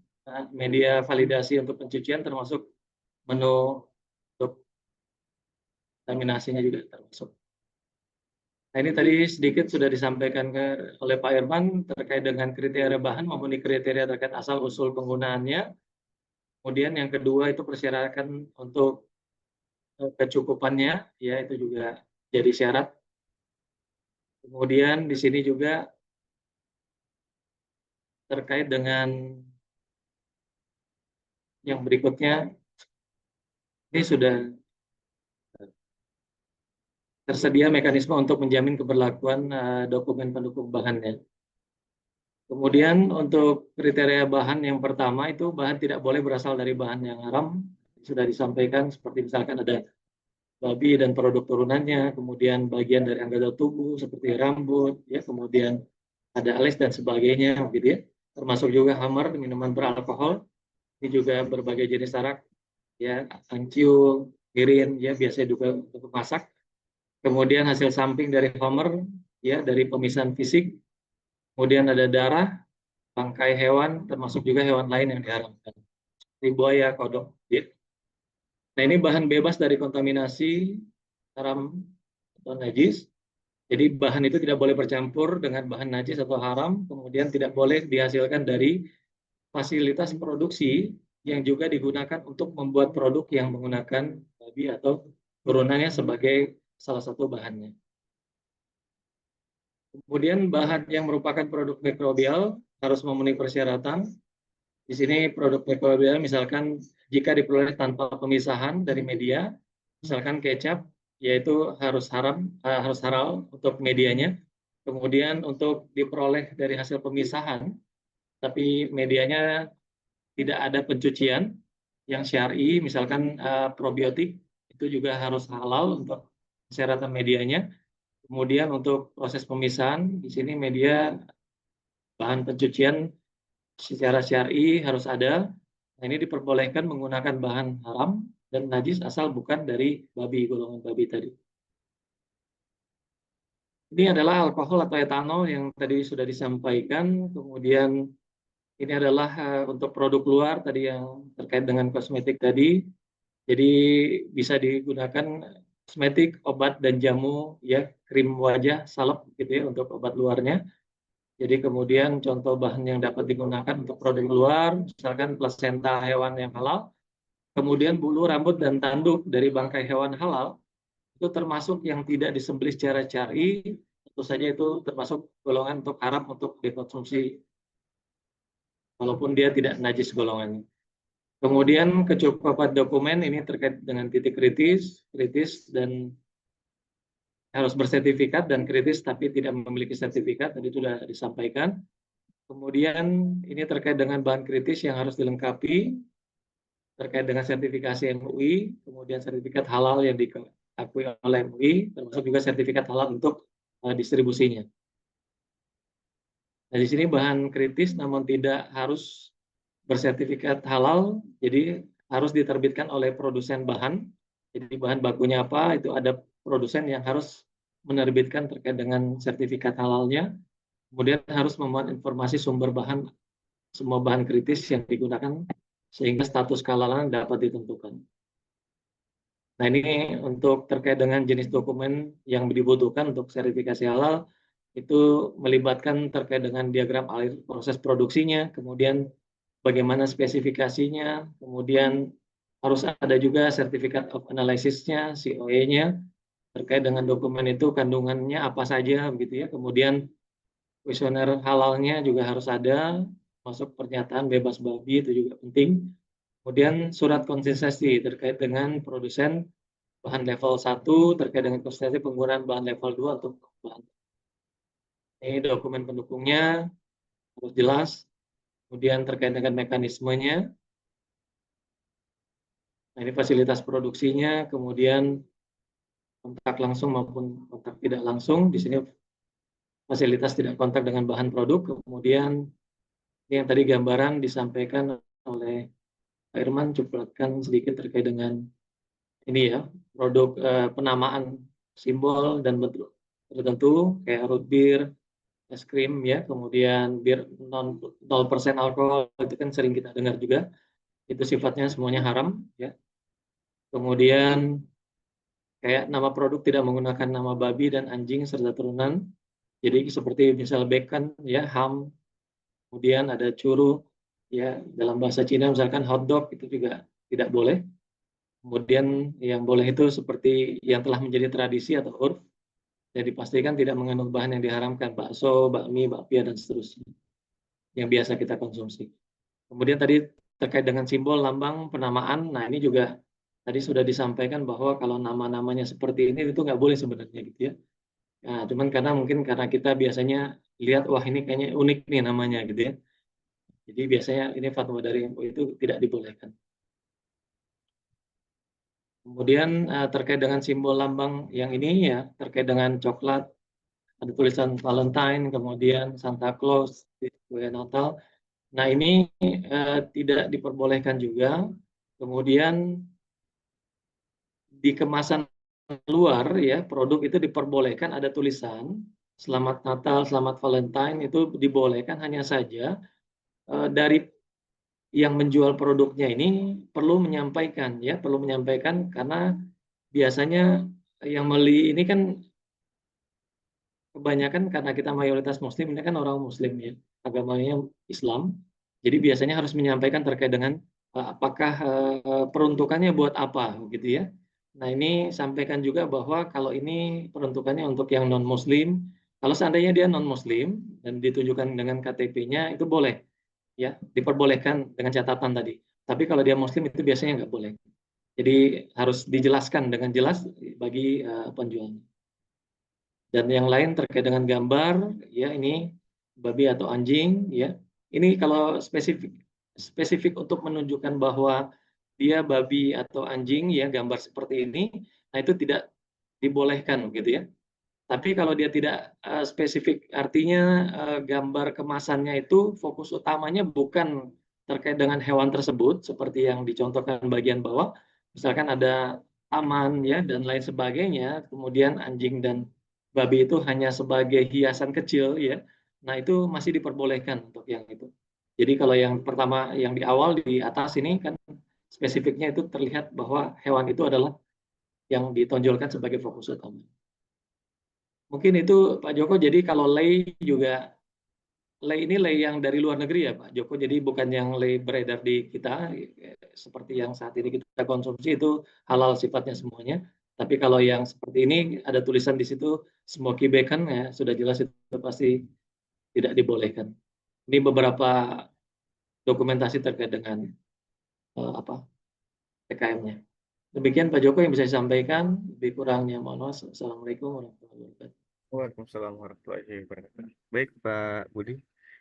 media validasi untuk pencucian termasuk menu untuk kontaminasinya juga termasuk. Nah ini tadi sedikit sudah disampaikan oleh Pak Irman terkait dengan kriteria bahan memenuhi kriteria terkait asal usul penggunaannya. Kemudian yang kedua itu persyaratan untuk kecukupannya, ya itu juga jadi syarat. Kemudian di sini juga terkait dengan yang berikutnya, ini sudah tersedia mekanisme untuk menjamin keberlakuan dokumen pendukung bahannya. Kemudian untuk kriteria bahan yang pertama itu bahan tidak boleh berasal dari bahan yang haram. Sudah disampaikan seperti misalkan ada babi dan produk turunannya, kemudian bagian dari anggota tubuh seperti rambut, ya, kemudian ada alis dan sebagainya, gitu ya. Termasuk juga hammer, minuman beralkohol, ini juga berbagai jenis arak, ya, angciu, mirin, ya, biasanya juga untuk masak. Kemudian hasil samping dari hammer, ya, dari pemisahan fisik. Kemudian ada darah, bangkai hewan, termasuk juga hewan lain yang diharamkan, seperti buaya, kodok, ya. Nah ini bahan bebas dari kontaminasi haram atau najis. Jadi bahan itu tidak boleh bercampur dengan bahan najis atau haram, kemudian tidak boleh dihasilkan dari fasilitas produksi yang juga digunakan untuk membuat produk yang menggunakan babi atau turunannya sebagai salah satu bahannya. Kemudian bahan yang merupakan produk mikrobial harus memenuhi persyaratan. Di sini produk mikrobial misalkan jika diperoleh tanpa pemisahan dari media, misalkan kecap, yaitu harus halal untuk medianya. Kemudian untuk diperoleh dari hasil pemisahan, tapi medianya tidak ada pencucian yang syar'i, misalkan probiotik, itu juga harus halal untuk persyaratan medianya. Kemudian untuk proses pemisahan, di sini media bahan pencucian secara syar'i harus ada. Nah, ini diperbolehkan menggunakan bahan haram dan najis asal bukan dari babi, golongan babi tadi. Ini adalah alkohol atau etanol yang tadi sudah disampaikan. Kemudian ini adalah untuk produk luar tadi yang terkait dengan kosmetik tadi. Jadi bisa digunakan kosmetik, obat dan jamu, ya, krim wajah, salep gitu ya untuk obat luarnya. Jadi kemudian contoh bahan yang dapat digunakan untuk produk luar, misalkan plasenta hewan yang halal, kemudian bulu, rambut, dan tanduk dari bangkai hewan halal, itu termasuk yang tidak disembelih secara syar'i, tentu saja itu termasuk golongan untuk haram untuk dikonsumsi, walaupun dia tidak najis golongannya. Kemudian kecukupan dokumen ini terkait dengan titik kritis dan harus bersertifikat dan kritis tapi tidak memiliki sertifikat, tadi sudah disampaikan. Kemudian ini terkait dengan bahan kritis yang harus dilengkapi, terkait dengan sertifikasi MUI, kemudian sertifikat halal yang diakui oleh MUI, termasuk juga sertifikat halal untuk distribusinya. Nah, di sini bahan kritis namun tidak harus bersertifikat halal, jadi harus diterbitkan oleh produsen bahan. Jadi bahan bakunya apa, itu ada produsen yang harus menerbitkan terkait dengan sertifikat halalnya. Kemudian harus memuat informasi sumber bahan, semua bahan kritis yang digunakan, sehingga status kehalalan dapat ditentukan. Nah ini untuk terkait dengan jenis dokumen yang dibutuhkan untuk sertifikasi halal, itu melibatkan terkait dengan diagram alur proses produksinya, kemudian bagaimana spesifikasinya, kemudian harus ada juga Certificate of Analysis-nya, COA-nya, terkait dengan dokumen itu kandungannya apa saja, begitu ya. Kemudian kuesioner halalnya juga harus ada, masuk pernyataan bebas babi itu juga penting. Kemudian surat konsistensi terkait dengan produsen bahan level 1, terkait dengan konsistensi penggunaan bahan level 2 untuk bahan. Ini dokumen pendukungnya harus jelas. Kemudian terkait dengan mekanismenya, nah ini fasilitas produksinya, kemudian kontak langsung maupun kontak tidak langsung. Di sini fasilitas tidak kontak dengan bahan produk. Kemudian ini yang tadi gambaran disampaikan oleh Pak Irman, cuplatkan sedikit terkait dengan ini ya, produk penamaan simbol dan bentuk tertentu kayak root beer, es krim ya, kemudian bir 0% alkohol itu kan sering kita dengar juga. Itu sifatnya semuanya haram ya. Kemudian kayak nama produk tidak menggunakan nama babi dan anjing serta turunan. Jadi seperti misal bacon ya, ham, kemudian ada churro ya, dalam bahasa Cina misalkan hotdog itu juga tidak boleh. Kemudian yang boleh itu seperti yang telah menjadi tradisi atau urf, dan dipastikan tidak mengandung bahan yang diharamkan, bakso, bakmi, bakpia, dan seterusnya, yang biasa kita konsumsi. Kemudian tadi terkait dengan simbol, lambang, penamaan, nah ini juga tadi sudah disampaikan bahwa kalau nama-namanya seperti ini itu nggak boleh sebenarnya gitu ya. Nah, cuman karena kita biasanya lihat, wah ini kayaknya unik nih namanya gitu ya. Jadi biasanya ini fatwa dari MUI itu tidak dibolehkan. Kemudian terkait dengan simbol lambang yang ini ya, terkait dengan coklat, ada tulisan Valentine, kemudian Santa Claus, kue Natal. Nah ini tidak diperbolehkan juga. Kemudian di kemasan luar ya, produk itu diperbolehkan ada tulisan Selamat Natal, Selamat Valentine, itu dibolehkan, hanya saja dari yang menjual produknya ini perlu menyampaikan ya, perlu menyampaikan, karena biasanya yang beli ini kan kebanyakan karena kita mayoritas muslim, ini kan orang muslim ya, agamanya Islam. Jadi biasanya harus menyampaikan terkait dengan apakah peruntukannya buat apa gitu ya. Nah, ini sampaikan juga bahwa kalau ini peruntukannya untuk yang non muslim, kalau seandainya dia non muslim dan ditunjukkan dengan KTP-nya itu boleh ya, diperbolehkan dengan catatan tadi. Tapi kalau dia muslim itu biasanya nggak boleh. Jadi harus dijelaskan dengan jelas bagi penjualnya. Dan yang lain terkait dengan gambar ya, ini babi atau anjing ya, ini kalau spesifik untuk menunjukkan bahwa dia babi atau anjing ya, gambar seperti ini, nah itu tidak dibolehkan gitu ya. Tapi kalau dia tidak spesifik, artinya gambar kemasannya itu fokus utamanya bukan terkait dengan hewan tersebut seperti yang dicontohkan bagian bawah, misalkan ada taman ya dan lain sebagainya, kemudian anjing dan babi itu hanya sebagai hiasan kecil ya. Nah, itu masih diperbolehkan untuk yang itu. Jadi kalau yang pertama, yang di awal di atas ini kan spesifiknya itu terlihat bahwa hewan itu adalah yang ditonjolkan sebagai fokus utama. Mungkin itu Pak Joko. Jadi kalau lei juga, lei ini lei yang dari luar negeri ya Pak Joko. Jadi bukan yang lei beredar di kita seperti yang saat ini kita konsumsi, itu halal sifatnya semuanya. Tapi kalau yang seperti ini ada tulisan di situ smoky bacon ya, sudah jelas itu pasti tidak dibolehkan. Ini beberapa dokumentasi terkait dengan apa PKM-nya. Demikian Pak Joko yang bisa disampaikan. Lebih kurangnya mohon maaf. Assalamualaikum warahmatullahi wabarakatuh. Waalaikumsalam warahmatullahi wabarakatuh. Baik, Pak Budi.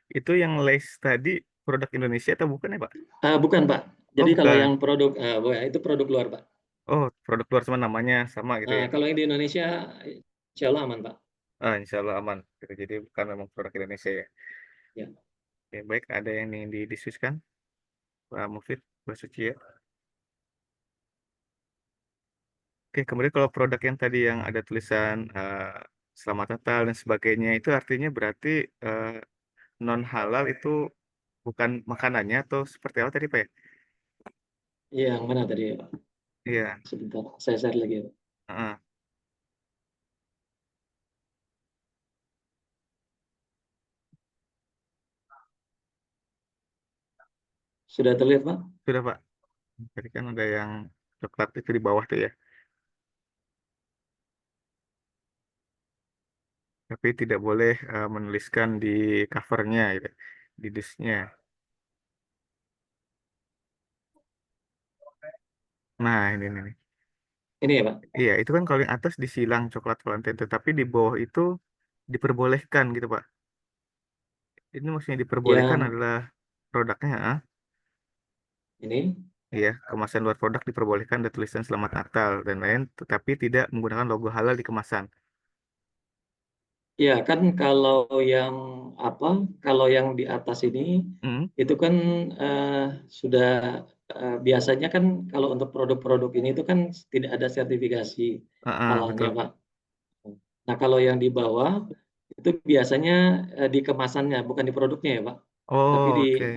Itu yang Lays tadi produk Indonesia atau bukan ya, Pak? Bukan Pak. Oh, Jadi kalau bukan. yang produk itu produk luar Pak. Oh, produk luar sama namanya sama gitu ya. Kalau yang di Indonesia, insya Allah aman Pak. Insya Allah aman. Gitu. Jadi bukan memang produk Indonesia ya. Ya. Oke, baik, ada yang ingin didiskusikan, Pak Mufid, Pak Suci ya. Oke, kemudian kalau produk yang tadi yang ada tulisan Selamat Natal dan sebagainya, itu artinya berarti non halal itu bukan makanannya atau seperti apa tadi, Pak ya? Yang mana tadi Pak? Iya. Sebentar, saya share lagi Pak. Heeh. Sudah terlihat Pak? Sudah, Pak. Tadi kan ada yang coklat itu di bawah tuh ya. Tapi tidak boleh menuliskan di covernya, gitu, di disknya. Nah, ini nih. Ini ya Pak? Iya, itu kan kalau yang atas disilang coklat Valentine, tetapi di bawah itu diperbolehkan gitu Pak. Ini maksudnya diperbolehkan Yang adalah produknya, ini, iya, kemasan luar produk diperbolehkan ada tulisan Selamat Natal dan lain, tetapi tidak menggunakan logo halal di kemasan. ya kan kalau yang apa? Kalau yang di atas ini Hmm, itu kan sudah biasanya kan kalau untuk produk-produk ini itu kan tidak ada sertifikasi halalnya, betul. Pak. Nah, kalau yang di bawah itu biasanya di kemasannya, bukan di produknya ya, Pak. Tapi Oh, di oke.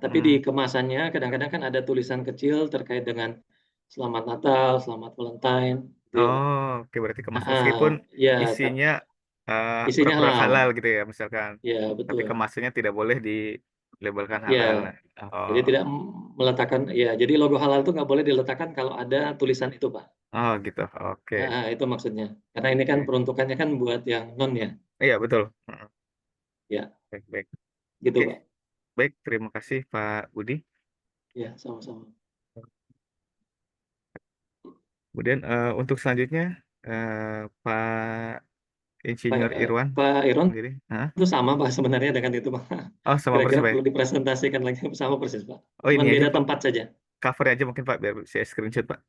tapi di Hmm. kemasannya kadang-kadang kan ada tulisan kecil terkait dengan Selamat Natal, Selamat Valentine, gitu ya, Pak. Oh, oke, berarti kemasan meskipun Ya, isinya isinya produk-produk halal halal. gitu ya misalkan, Ya, tapi betul. kemasannya tidak boleh dilabelkan Ya, halal. Nah, jadi oh, tidak meletakkan, ya, jadi logo halal itu nggak boleh diletakkan kalau ada tulisan itu, Pak. oh gitu. Oke. Itu maksudnya. Karena ini kan Oke. peruntukannya kan buat yang non ya. Iya, betul. Heeh. Ya, Baik, baik. gitu, Oke, Pak. baik. Terima kasih Pak Budi. Ya, sama-sama. Kemudian untuk selanjutnya Pak Pak, Insinyur Irwan Pak Iron sendiri. Hah? itu sama, Pak, sebenarnya dengan itu, Pak. Oh, sama persis Kira-kira Pak, ya? perlu dipresentasikan lagi, sama persis, Pak. Oh, ini Cuman aja beda Pak. tempat saja. Cover aja mungkin Pak, biar saya screenshot Pak.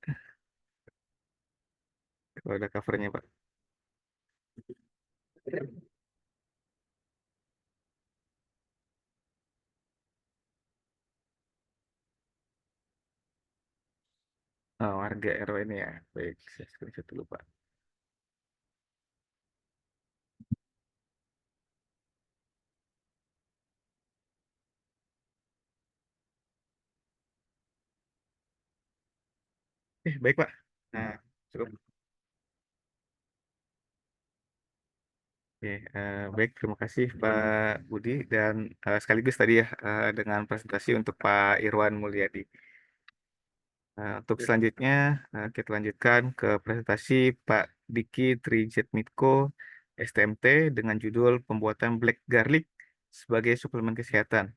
Kalau ada covernya Pak. Oh, warga RW ini ya. Baik, saya screenshot dulu Pak. Baik Pak. Nah, cukup. Oke, baik. Terima kasih Pak Budi dan sekaligus tadi ya dengan presentasi untuk Pak Irwan Mulyadi. Untuk selanjutnya kita lanjutkan ke presentasi Pak Diki Trijetmitko STMT dengan judul Pembuatan Black Garlic sebagai Suplemen Kesehatan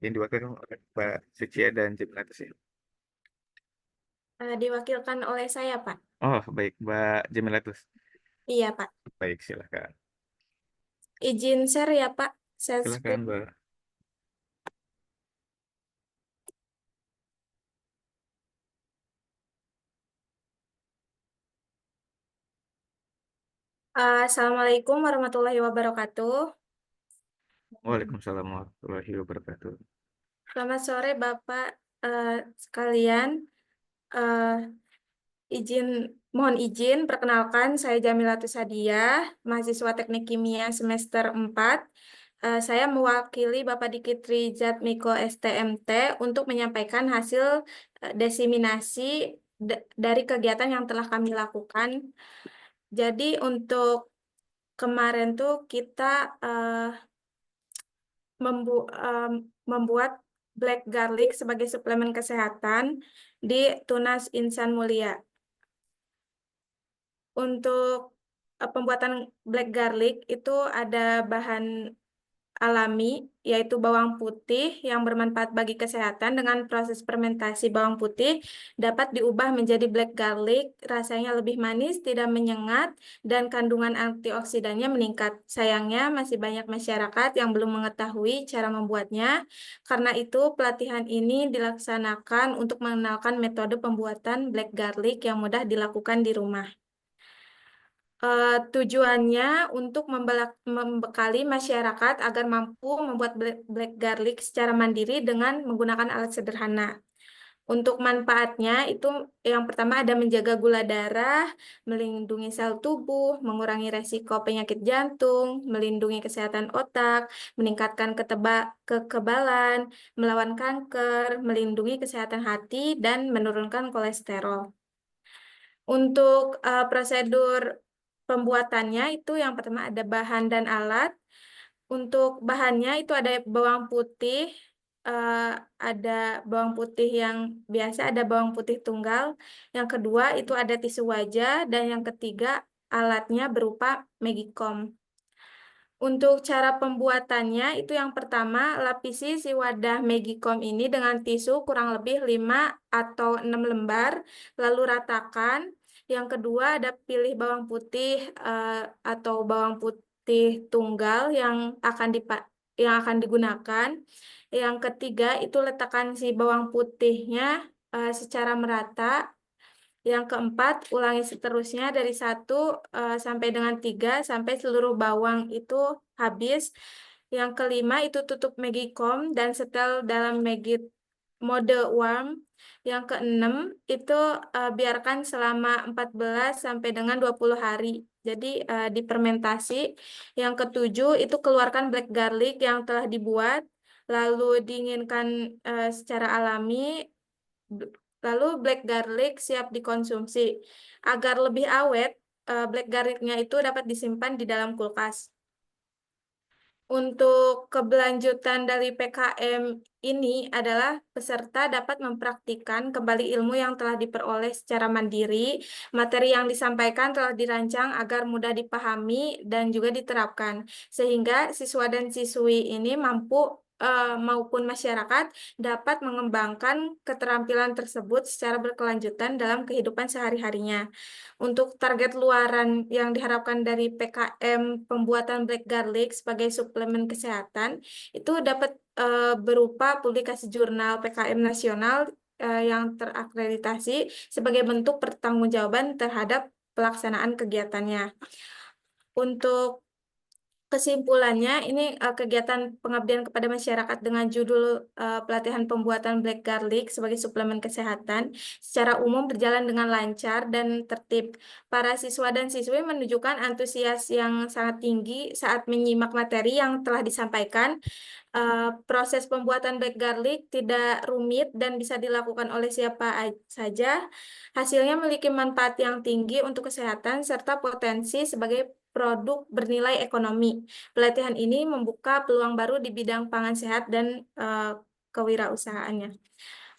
yang diwakilkan oleh Pak Secia dan Jemilatus ya. Diwakilkan oleh saya, Pak. Oh, baik, Mbak Jemilatus. Iya, Pak. Baik, silakan. Izin share ya, Pak. Share Silakan, screen. Mbak. Assalamualaikum warahmatullahi wabarakatuh. Waalaikumsalam warahmatullahi wabarakatuh. Selamat sore, Bapak sekalian. Eh, Mohon izin, perkenalkan saya Jamilatus Hadiah, mahasiswa Teknik Kimia semester 4. Saya mewakili Bapak Diki Trijatmiko STMT untuk menyampaikan hasil desiminasi dari kegiatan yang telah kami lakukan. Jadi untuk kemarin tuh kita membuat black garlic sebagai suplemen kesehatan di Tunas Insan Mulia. Untuk pembuatan black garlic itu ada bahan alami, yaitu bawang putih yang bermanfaat bagi kesehatan. Dengan proses fermentasi bawang putih dapat diubah menjadi black garlic, rasanya lebih manis, tidak menyengat, dan kandungan antioksidannya meningkat. Sayangnya masih banyak masyarakat yang belum mengetahui cara membuatnya. Karena itu pelatihan ini dilaksanakan untuk mengenalkan metode pembuatan black garlic yang mudah dilakukan di rumah. Tujuannya untuk membekali masyarakat agar mampu membuat black garlic secara mandiri dengan menggunakan alat sederhana. Untuk manfaatnya itu yang pertama ada menjaga gula darah, melindungi sel tubuh, mengurangi resiko penyakit jantung, melindungi kesehatan otak, meningkatkan kekebalan, melawan kanker, melindungi kesehatan hati, dan menurunkan kolesterol. Untuk prosedur pembuatannya itu yang pertama ada bahan dan alat. Untuk bahannya itu ada bawang putih, eh, ada bawang putih yang biasa, ada bawang putih tunggal. Yang kedua itu ada tisu wajah dan yang ketiga alatnya berupa Magicom. Untuk cara pembuatannya itu yang pertama lapisi si wadah Magicom ini dengan tisu kurang lebih 5 atau 6 lembar, lalu ratakan. Yang kedua ada pilih bawang putih atau putih tunggal yang akan digunakan. Yang ketiga itu letakkan si bawang putihnya secara merata. Yang keempat, ulangi seterusnya dari 1 sampai dengan 3 sampai seluruh bawang itu habis. Yang kelima itu tutup Magicom dan setel dalam mode warm. Yang keenam itu biarkan selama 14 sampai dengan 20 hari. Jadi difermentasi. Yang ketujuh itu keluarkan black garlic yang telah dibuat, lalu dinginkan secara alami. Lalu black garlic siap dikonsumsi. Agar lebih awet, black garlicnya itu dapat disimpan di dalam kulkas. Untuk keberlanjutan dari PKM ini adalah peserta dapat mempraktikkan kembali ilmu yang telah diperoleh secara mandiri. Materi yang disampaikan telah dirancang agar mudah dipahami dan juga diterapkan, sehingga siswa dan siswi ini mampu maupun masyarakat dapat mengembangkan keterampilan tersebut secara berkelanjutan dalam kehidupan sehari-harinya. Untuk target luaran yang diharapkan dari PKM pembuatan black garlic sebagai suplemen kesehatan itu dapat berupa publikasi jurnal PKM nasional yang terakreditasi sebagai bentuk pertanggungjawaban terhadap pelaksanaan kegiatannya. Untuk kesimpulannya, ini kegiatan pengabdian kepada masyarakat dengan judul pelatihan pembuatan black garlic sebagai suplemen kesehatan secara umum berjalan dengan lancar dan tertib. Para siswa dan siswi menunjukkan antusias yang sangat tinggi saat menyimak materi yang telah disampaikan. Proses pembuatan black garlic tidak rumit dan bisa dilakukan oleh siapa saja. Hasilnya memiliki manfaat yang tinggi untuk kesehatan serta potensi sebagai produk bernilai ekonomi. Pelatihan ini membuka peluang baru di bidang pangan sehat dan kewirausahaannya.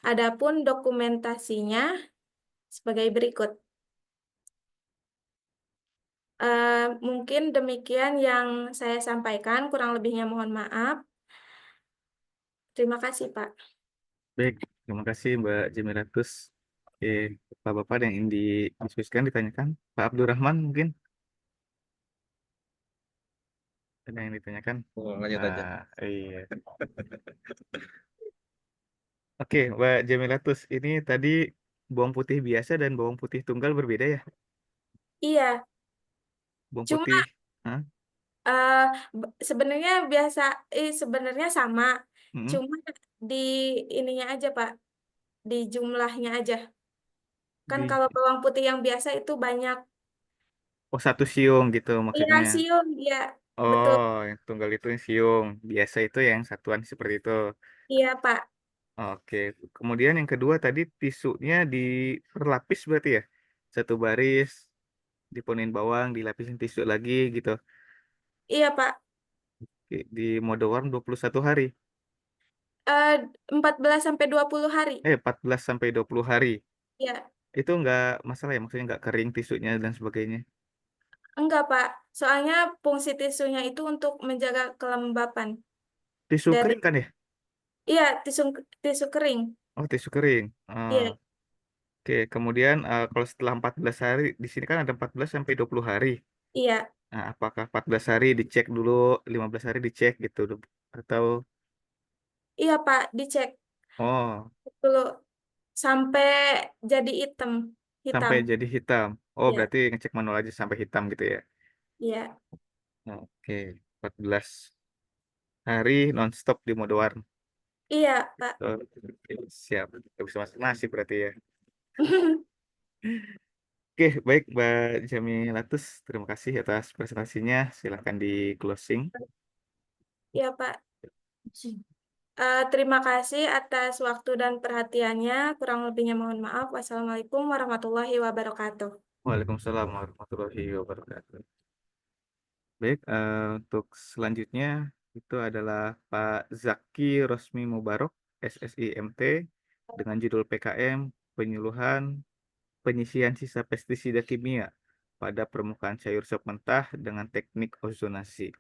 Adapun dokumentasinya sebagai berikut. Mungkin demikian yang saya sampaikan, kurang lebihnya mohon maaf. Terima kasih, Pak. Baik, terima kasih Mbak Jemiratus. Oke, Bapak-bapak yang ingin didiskusikan ditanyakan. Pak Abdurrahman mungkin ada yang ditanyakan. Oh, lanjut aja. Nah, iya. Oke, Mbak Jemilatus, ini tadi bawang putih biasa dan bawang putih tunggal berbeda ya? Iya, Bawang cuma putih, hah? eh, sebenarnya sama, Mm-mm. cuma di ininya aja Pak, di jumlahnya aja. Kan Di kalau bawang putih yang biasa itu banyak. Oh, satu siung gitu Iya, maksudnya. siung, iya, betul. Oh, yang tunggal itu yang siung. Biasa itu yang satuan seperti itu. Iya Pak, Oke. Kemudian yang kedua tadi tisunya diperlapis berarti ya? Satu baris, dipenuhin bawang, dilapisin tisu lagi gitu. iya Pak. Oke, di mode warm 21 hari. Eh, 14 sampai 20 hari. 14 sampai 20 hari. Iya, Itu nggak masalah ya, maksudnya nggak kering tisunya dan sebagainya. enggak Pak. Soalnya fungsi tisunya itu untuk menjaga kelembapan Tisu dari kering kan ya? iya tisu tisu kering. Oh, tisu kering. Oh, Iya, oke, kemudian kalau setelah 14 hari, di sini kan ada 14 sampai 20 hari. iya. Nah, apakah 14 hari dicek dulu, 15 hari dicek gitu, atau Iya Pak, dicek oh dulu sampai jadi hitam. sampai jadi hitam? Oh, Iya, berarti ngecek manual aja sampai hitam gitu ya? iya, Oke, 14 hari nonstop di mode warm. iya Pak. Oh, oke, siap. Nggak bisa masak nasi berarti ya. Oke, baik Mbak Jamilatus. Terima kasih atas presentasinya. Silahkan di closing. Iya Pak. Terima kasih atas waktu dan perhatiannya. Kurang lebihnya mohon maaf. Wassalamualaikum warahmatullahi wabarakatuh. Waalaikumsalam warahmatullahi wabarakatuh. Baik, untuk selanjutnya itu adalah Pak Zaki Rosmi Mubarok, SSIMT, dengan judul PKM Penyuluhan Penyisian Sisa Pestisida Kimia pada Permukaan Sayur Sop Mentah dengan Teknik Ozonasi.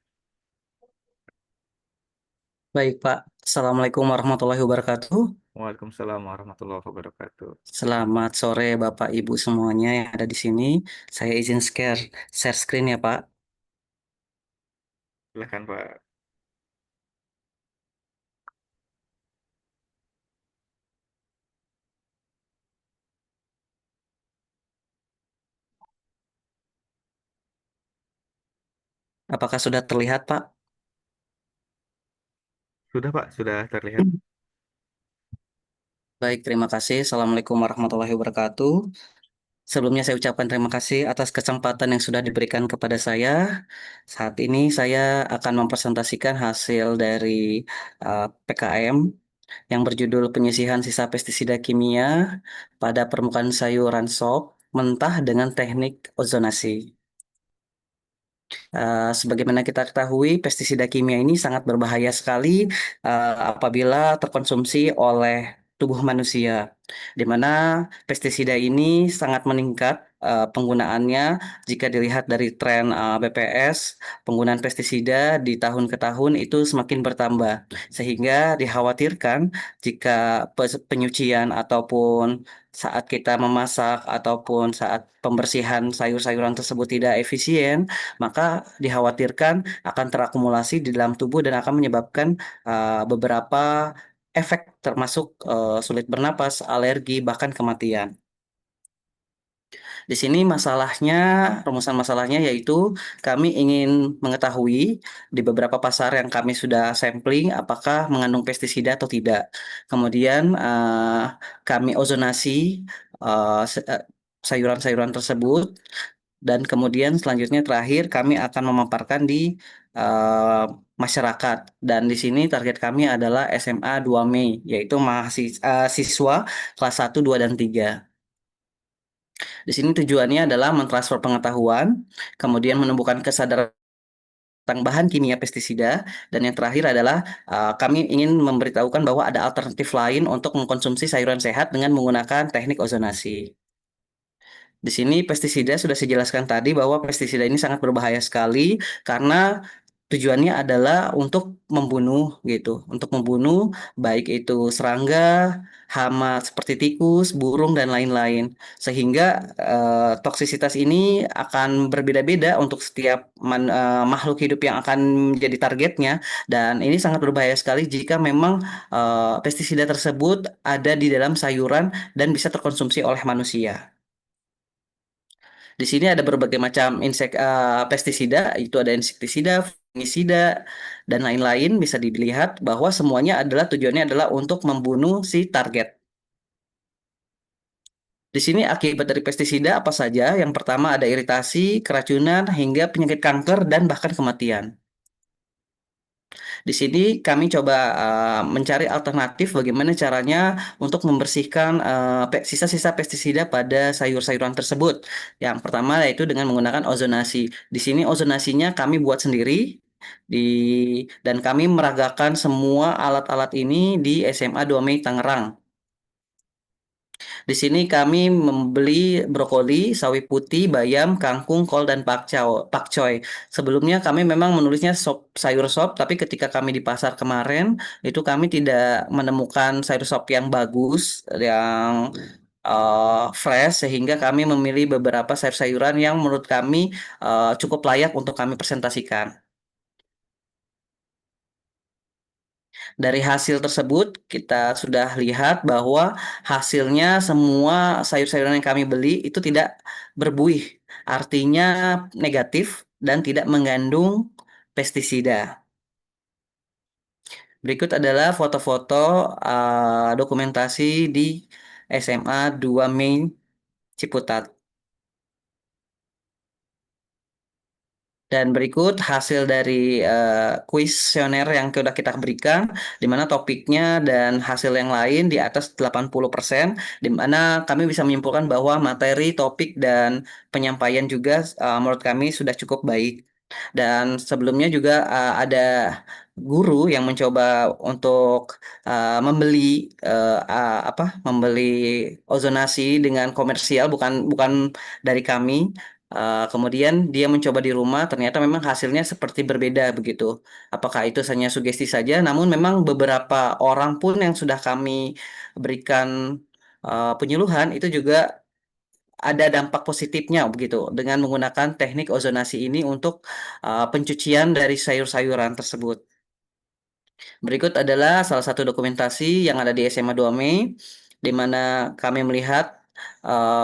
Baik, Pak. Assalamualaikum warahmatullahi wabarakatuh. Waalaikumsalam warahmatullahi wabarakatuh. Selamat sore, Bapak Ibu semuanya yang ada di sini. Saya izin share screen ya, Pak. Silakan Pak. Apakah sudah terlihat, Pak? Sudah Pak, sudah terlihat. Baik, terima kasih. Assalamualaikum warahmatullahi wabarakatuh. Sebelumnya saya ucapkan terima kasih atas kesempatan yang sudah diberikan kepada saya. Saat ini saya akan mempresentasikan hasil dari PKM yang berjudul penyisihan sisa pestisida kimia pada permukaan sayuran sop mentah dengan teknik ozonasi. Sebagaimana kita ketahui, pestisida kimia ini sangat berbahaya sekali apabila terkonsumsi oleh tubuh manusia, di mana pestisida ini sangat meningkat penggunaannya jika dilihat dari tren BPS, penggunaan pestisida di tahun ke tahun itu semakin bertambah, sehingga dikhawatirkan jika penyucian ataupun saat kita memasak ataupun saat pembersihan sayur-sayuran tersebut tidak efisien, maka dikhawatirkan akan terakumulasi di dalam tubuh dan akan menyebabkan beberapa efek termasuk sulit bernapas, alergi, bahkan kematian. Di sini masalahnya, rumusan masalahnya yaitu kami ingin mengetahui di beberapa pasar yang kami sudah sampling apakah mengandung pestisida atau tidak. Kemudian kami ozonasi sayuran-sayuran tersebut dan kemudian selanjutnya terakhir kami akan memaparkan di eh, masyarakat. Dan di sini target kami adalah SMA 2 Mei, yaitu mahasiswa siswa kelas 1, 2, dan 3. Di sini tujuannya adalah mentransfer pengetahuan, kemudian menumbuhkan kesadaran tentang bahan kimia pestisida, dan yang terakhir adalah kami ingin memberitahukan bahwa ada alternatif lain untuk mengkonsumsi sayuran sehat dengan menggunakan teknik ozonasi. Di sini pestisida sudah saya jelaskan tadi bahwa pestisida ini sangat berbahaya sekali karena tujuannya adalah untuk membunuh gitu, untuk membunuh baik itu serangga, hama seperti tikus, burung dan lain-lain. Sehingga toksisitas ini akan berbeda-beda untuk setiap makhluk hidup yang akan menjadi targetnya dan ini sangat berbahaya sekali jika memang pestisida tersebut ada di dalam sayuran dan bisa terkonsumsi oleh manusia. Di sini ada berbagai macam pestisida, itu ada insektisida, fungisida, dan lain-lain. Bisa dilihat bahwa semuanya adalah tujuannya adalah untuk membunuh si target. Di sini akibat dari pestisida apa saja? Yang pertama ada iritasi, keracunan, hingga penyakit kanker dan bahkan kematian. Di sini kami coba mencari alternatif bagaimana caranya untuk membersihkan sisa-sisa pestisida pada sayur-sayuran tersebut. Yang pertama yaitu dengan menggunakan ozonasi. Di sini ozonasinya kami buat sendiri di dan kami meragakan semua alat-alat ini di SMA 2 Mei Tangerang. Di sini kami membeli brokoli, sawi putih, bayam, kangkung, kol, dan pakcoy. Sebelumnya kami memang menulisnya sayur sop, tapi ketika kami di pasar kemarin, itu kami tidak menemukan sayur sop yang bagus, yang fresh, sehingga kami memilih beberapa sayur-sayuran yang menurut kami cukup layak untuk kami presentasikan. Dari hasil tersebut, kita sudah lihat bahwa hasilnya semua sayur-sayuran yang kami beli itu tidak berbuih, artinya negatif dan tidak mengandung pestisida. Berikut adalah foto-foto dokumentasi di SMA 2 Mei Ciputat. Dan berikut hasil dari kuesioner yang sudah kita berikan, di mana topiknya dan hasil yang lain di atas 80%, di mana kami bisa menyimpulkan bahwa materi, topik, dan penyampaian juga menurut kami sudah cukup baik. Dan sebelumnya juga ada guru yang mencoba untuk membeli ozonasi dengan komersial, bukan bukan dari kami. Kemudian dia mencoba di rumah, ternyata memang hasilnya seperti berbeda begitu. Apakah itu hanya sugesti saja? Namun memang beberapa orang pun yang sudah kami berikan penyuluhan itu juga ada dampak positifnya begitu dengan menggunakan teknik ozonasi ini untuk pencucian dari sayur-sayuran tersebut. Berikut adalah salah satu dokumentasi yang ada di SMA 2 Mei, di mana kami melihat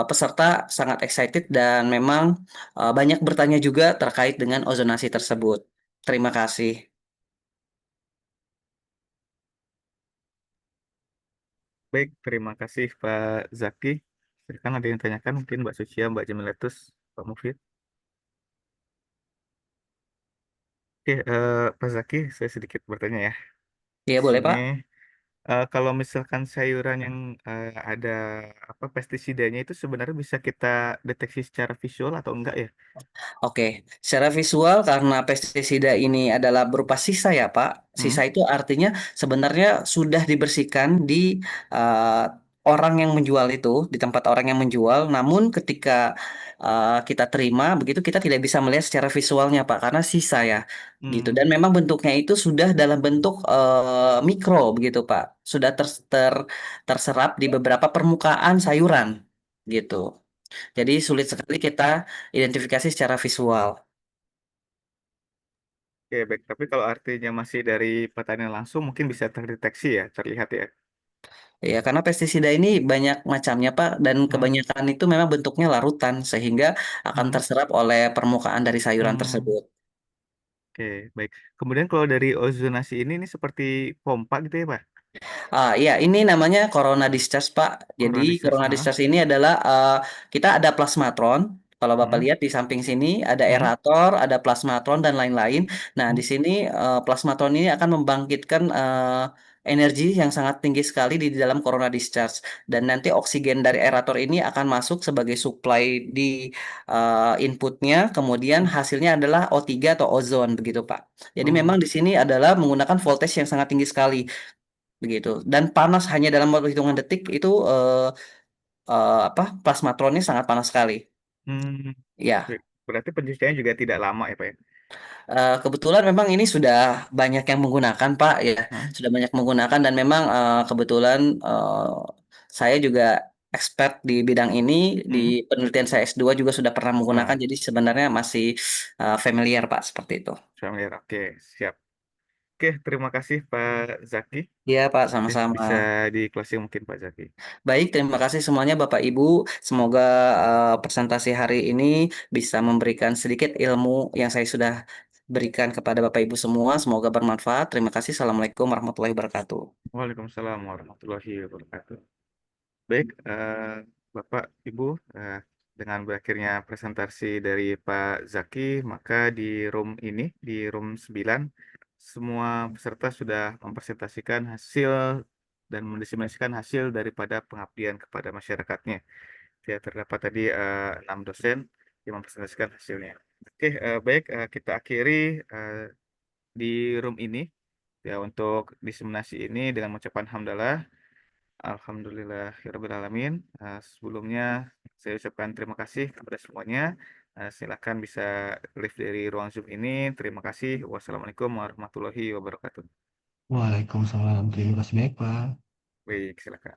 peserta sangat excited dan memang banyak bertanya juga terkait dengan ozonasi tersebut. Terima kasih. Baik, terima kasih Pak Zaki. Silakan ada yang ditanyakan mungkin Mbak Sucia, Mbak Jamilatus, Pak Mufid. Oke, Pak Zaki, saya sedikit bertanya ya. Iya, Di boleh, sini Pak. kalau misalkan sayuran yang ada apa pestisidanya itu sebenarnya bisa kita deteksi secara visual atau enggak ya? Oke, secara visual karena pestisida ini adalah berupa sisa ya Pak. Hmm? Sisa itu artinya sebenarnya sudah dibersihkan di eh, orang yang menjual itu, di tempat orang yang menjual. Namun ketika kita terima, begitu kita tidak bisa melihat secara visualnya Pak, karena sisa ya, gitu. Hmm. Dan memang bentuknya itu sudah dalam bentuk mikro begitu Pak, sudah terserap di beberapa permukaan sayuran, gitu. Jadi sulit sekali kita identifikasi secara visual. Oke, baik. Tapi kalau artinya masih dari petani langsung mungkin bisa terdeteksi ya, terlihat ya. Ya, karena pestisida ini banyak macamnya, Pak, dan Hmm. kebanyakan itu memang bentuknya larutan, sehingga akan Hmm. terserap oleh permukaan dari sayuran Hmm. tersebut. Oke, baik. Kemudian kalau dari ozonasi ini seperti pompa gitu ya, Pak? Iya, ini namanya corona discharge, Pak. Jadi Chlorodiscus, corona ha? discharge ini adalah kita ada plasmatron. Kalau Bapak Hmm. lihat di samping sini ada Hmm. aerator, ada plasmatron dan lain-lain. Nah, Hmm. di sini plasmatron ini akan membangkitkan energi yang sangat tinggi sekali di dalam corona discharge. Dan nanti oksigen dari aerator ini akan masuk sebagai supply di inputnya. Kemudian Hmm. hasilnya adalah O3 atau ozon, begitu, Pak. Jadi Oh. memang di sini adalah menggunakan voltage yang sangat tinggi sekali begitu dan panas hanya dalam waktu hitungan detik itu apa plasmatronnya sangat panas sekali Hmm. ya. Baik. Berarti pencuciannya juga tidak lama ya, Pak ya? Kebetulan memang ini sudah banyak yang menggunakan Pak ya, Hah? sudah banyak menggunakan dan memang kebetulan saya juga expert di bidang ini, di Hmm. penelitian saya S2 juga sudah pernah menggunakan, Wah, jadi sebenarnya masih familiar Pak seperti itu. familiar. Oke, siap. Oke, terima kasih Pak Zaki. Iya Pak, Oke, sama-sama. bisa di closing mungkin Pak Zaki. Baik, terima kasih semuanya Bapak Ibu. Semoga presentasi hari ini bisa memberikan sedikit ilmu yang saya sudah berikan kepada Bapak Ibu semua. Semoga bermanfaat. Terima kasih. Assalamualaikum warahmatullahi wabarakatuh. Waalaikumsalam warahmatullahi wabarakatuh. Baik, Bapak, Ibu, dengan berakhirnya presentasi dari Pak Zaki, maka di room ini, di room 9, semua peserta sudah mempresentasikan hasil dan mendiseminasikan hasil daripada pengabdian kepada masyarakatnya. Ya, terdapat tadi 6 dosen yang mempresentasikan hasilnya. Oke, baik, kita akhiri eh, di room ini ya untuk diseminasi ini dengan mengucapkan hamdalah. Alhamdulillahirrahmanirrahim. Sebelumnya saya ucapkan terima kasih kepada semuanya. Silakan bisa live dari ruang Zoom ini. Terima kasih. Wassalamualaikum warahmatullahi wabarakatuh. Waalaikumsalam. Terima kasih banyak, Pak. Baik, silakan.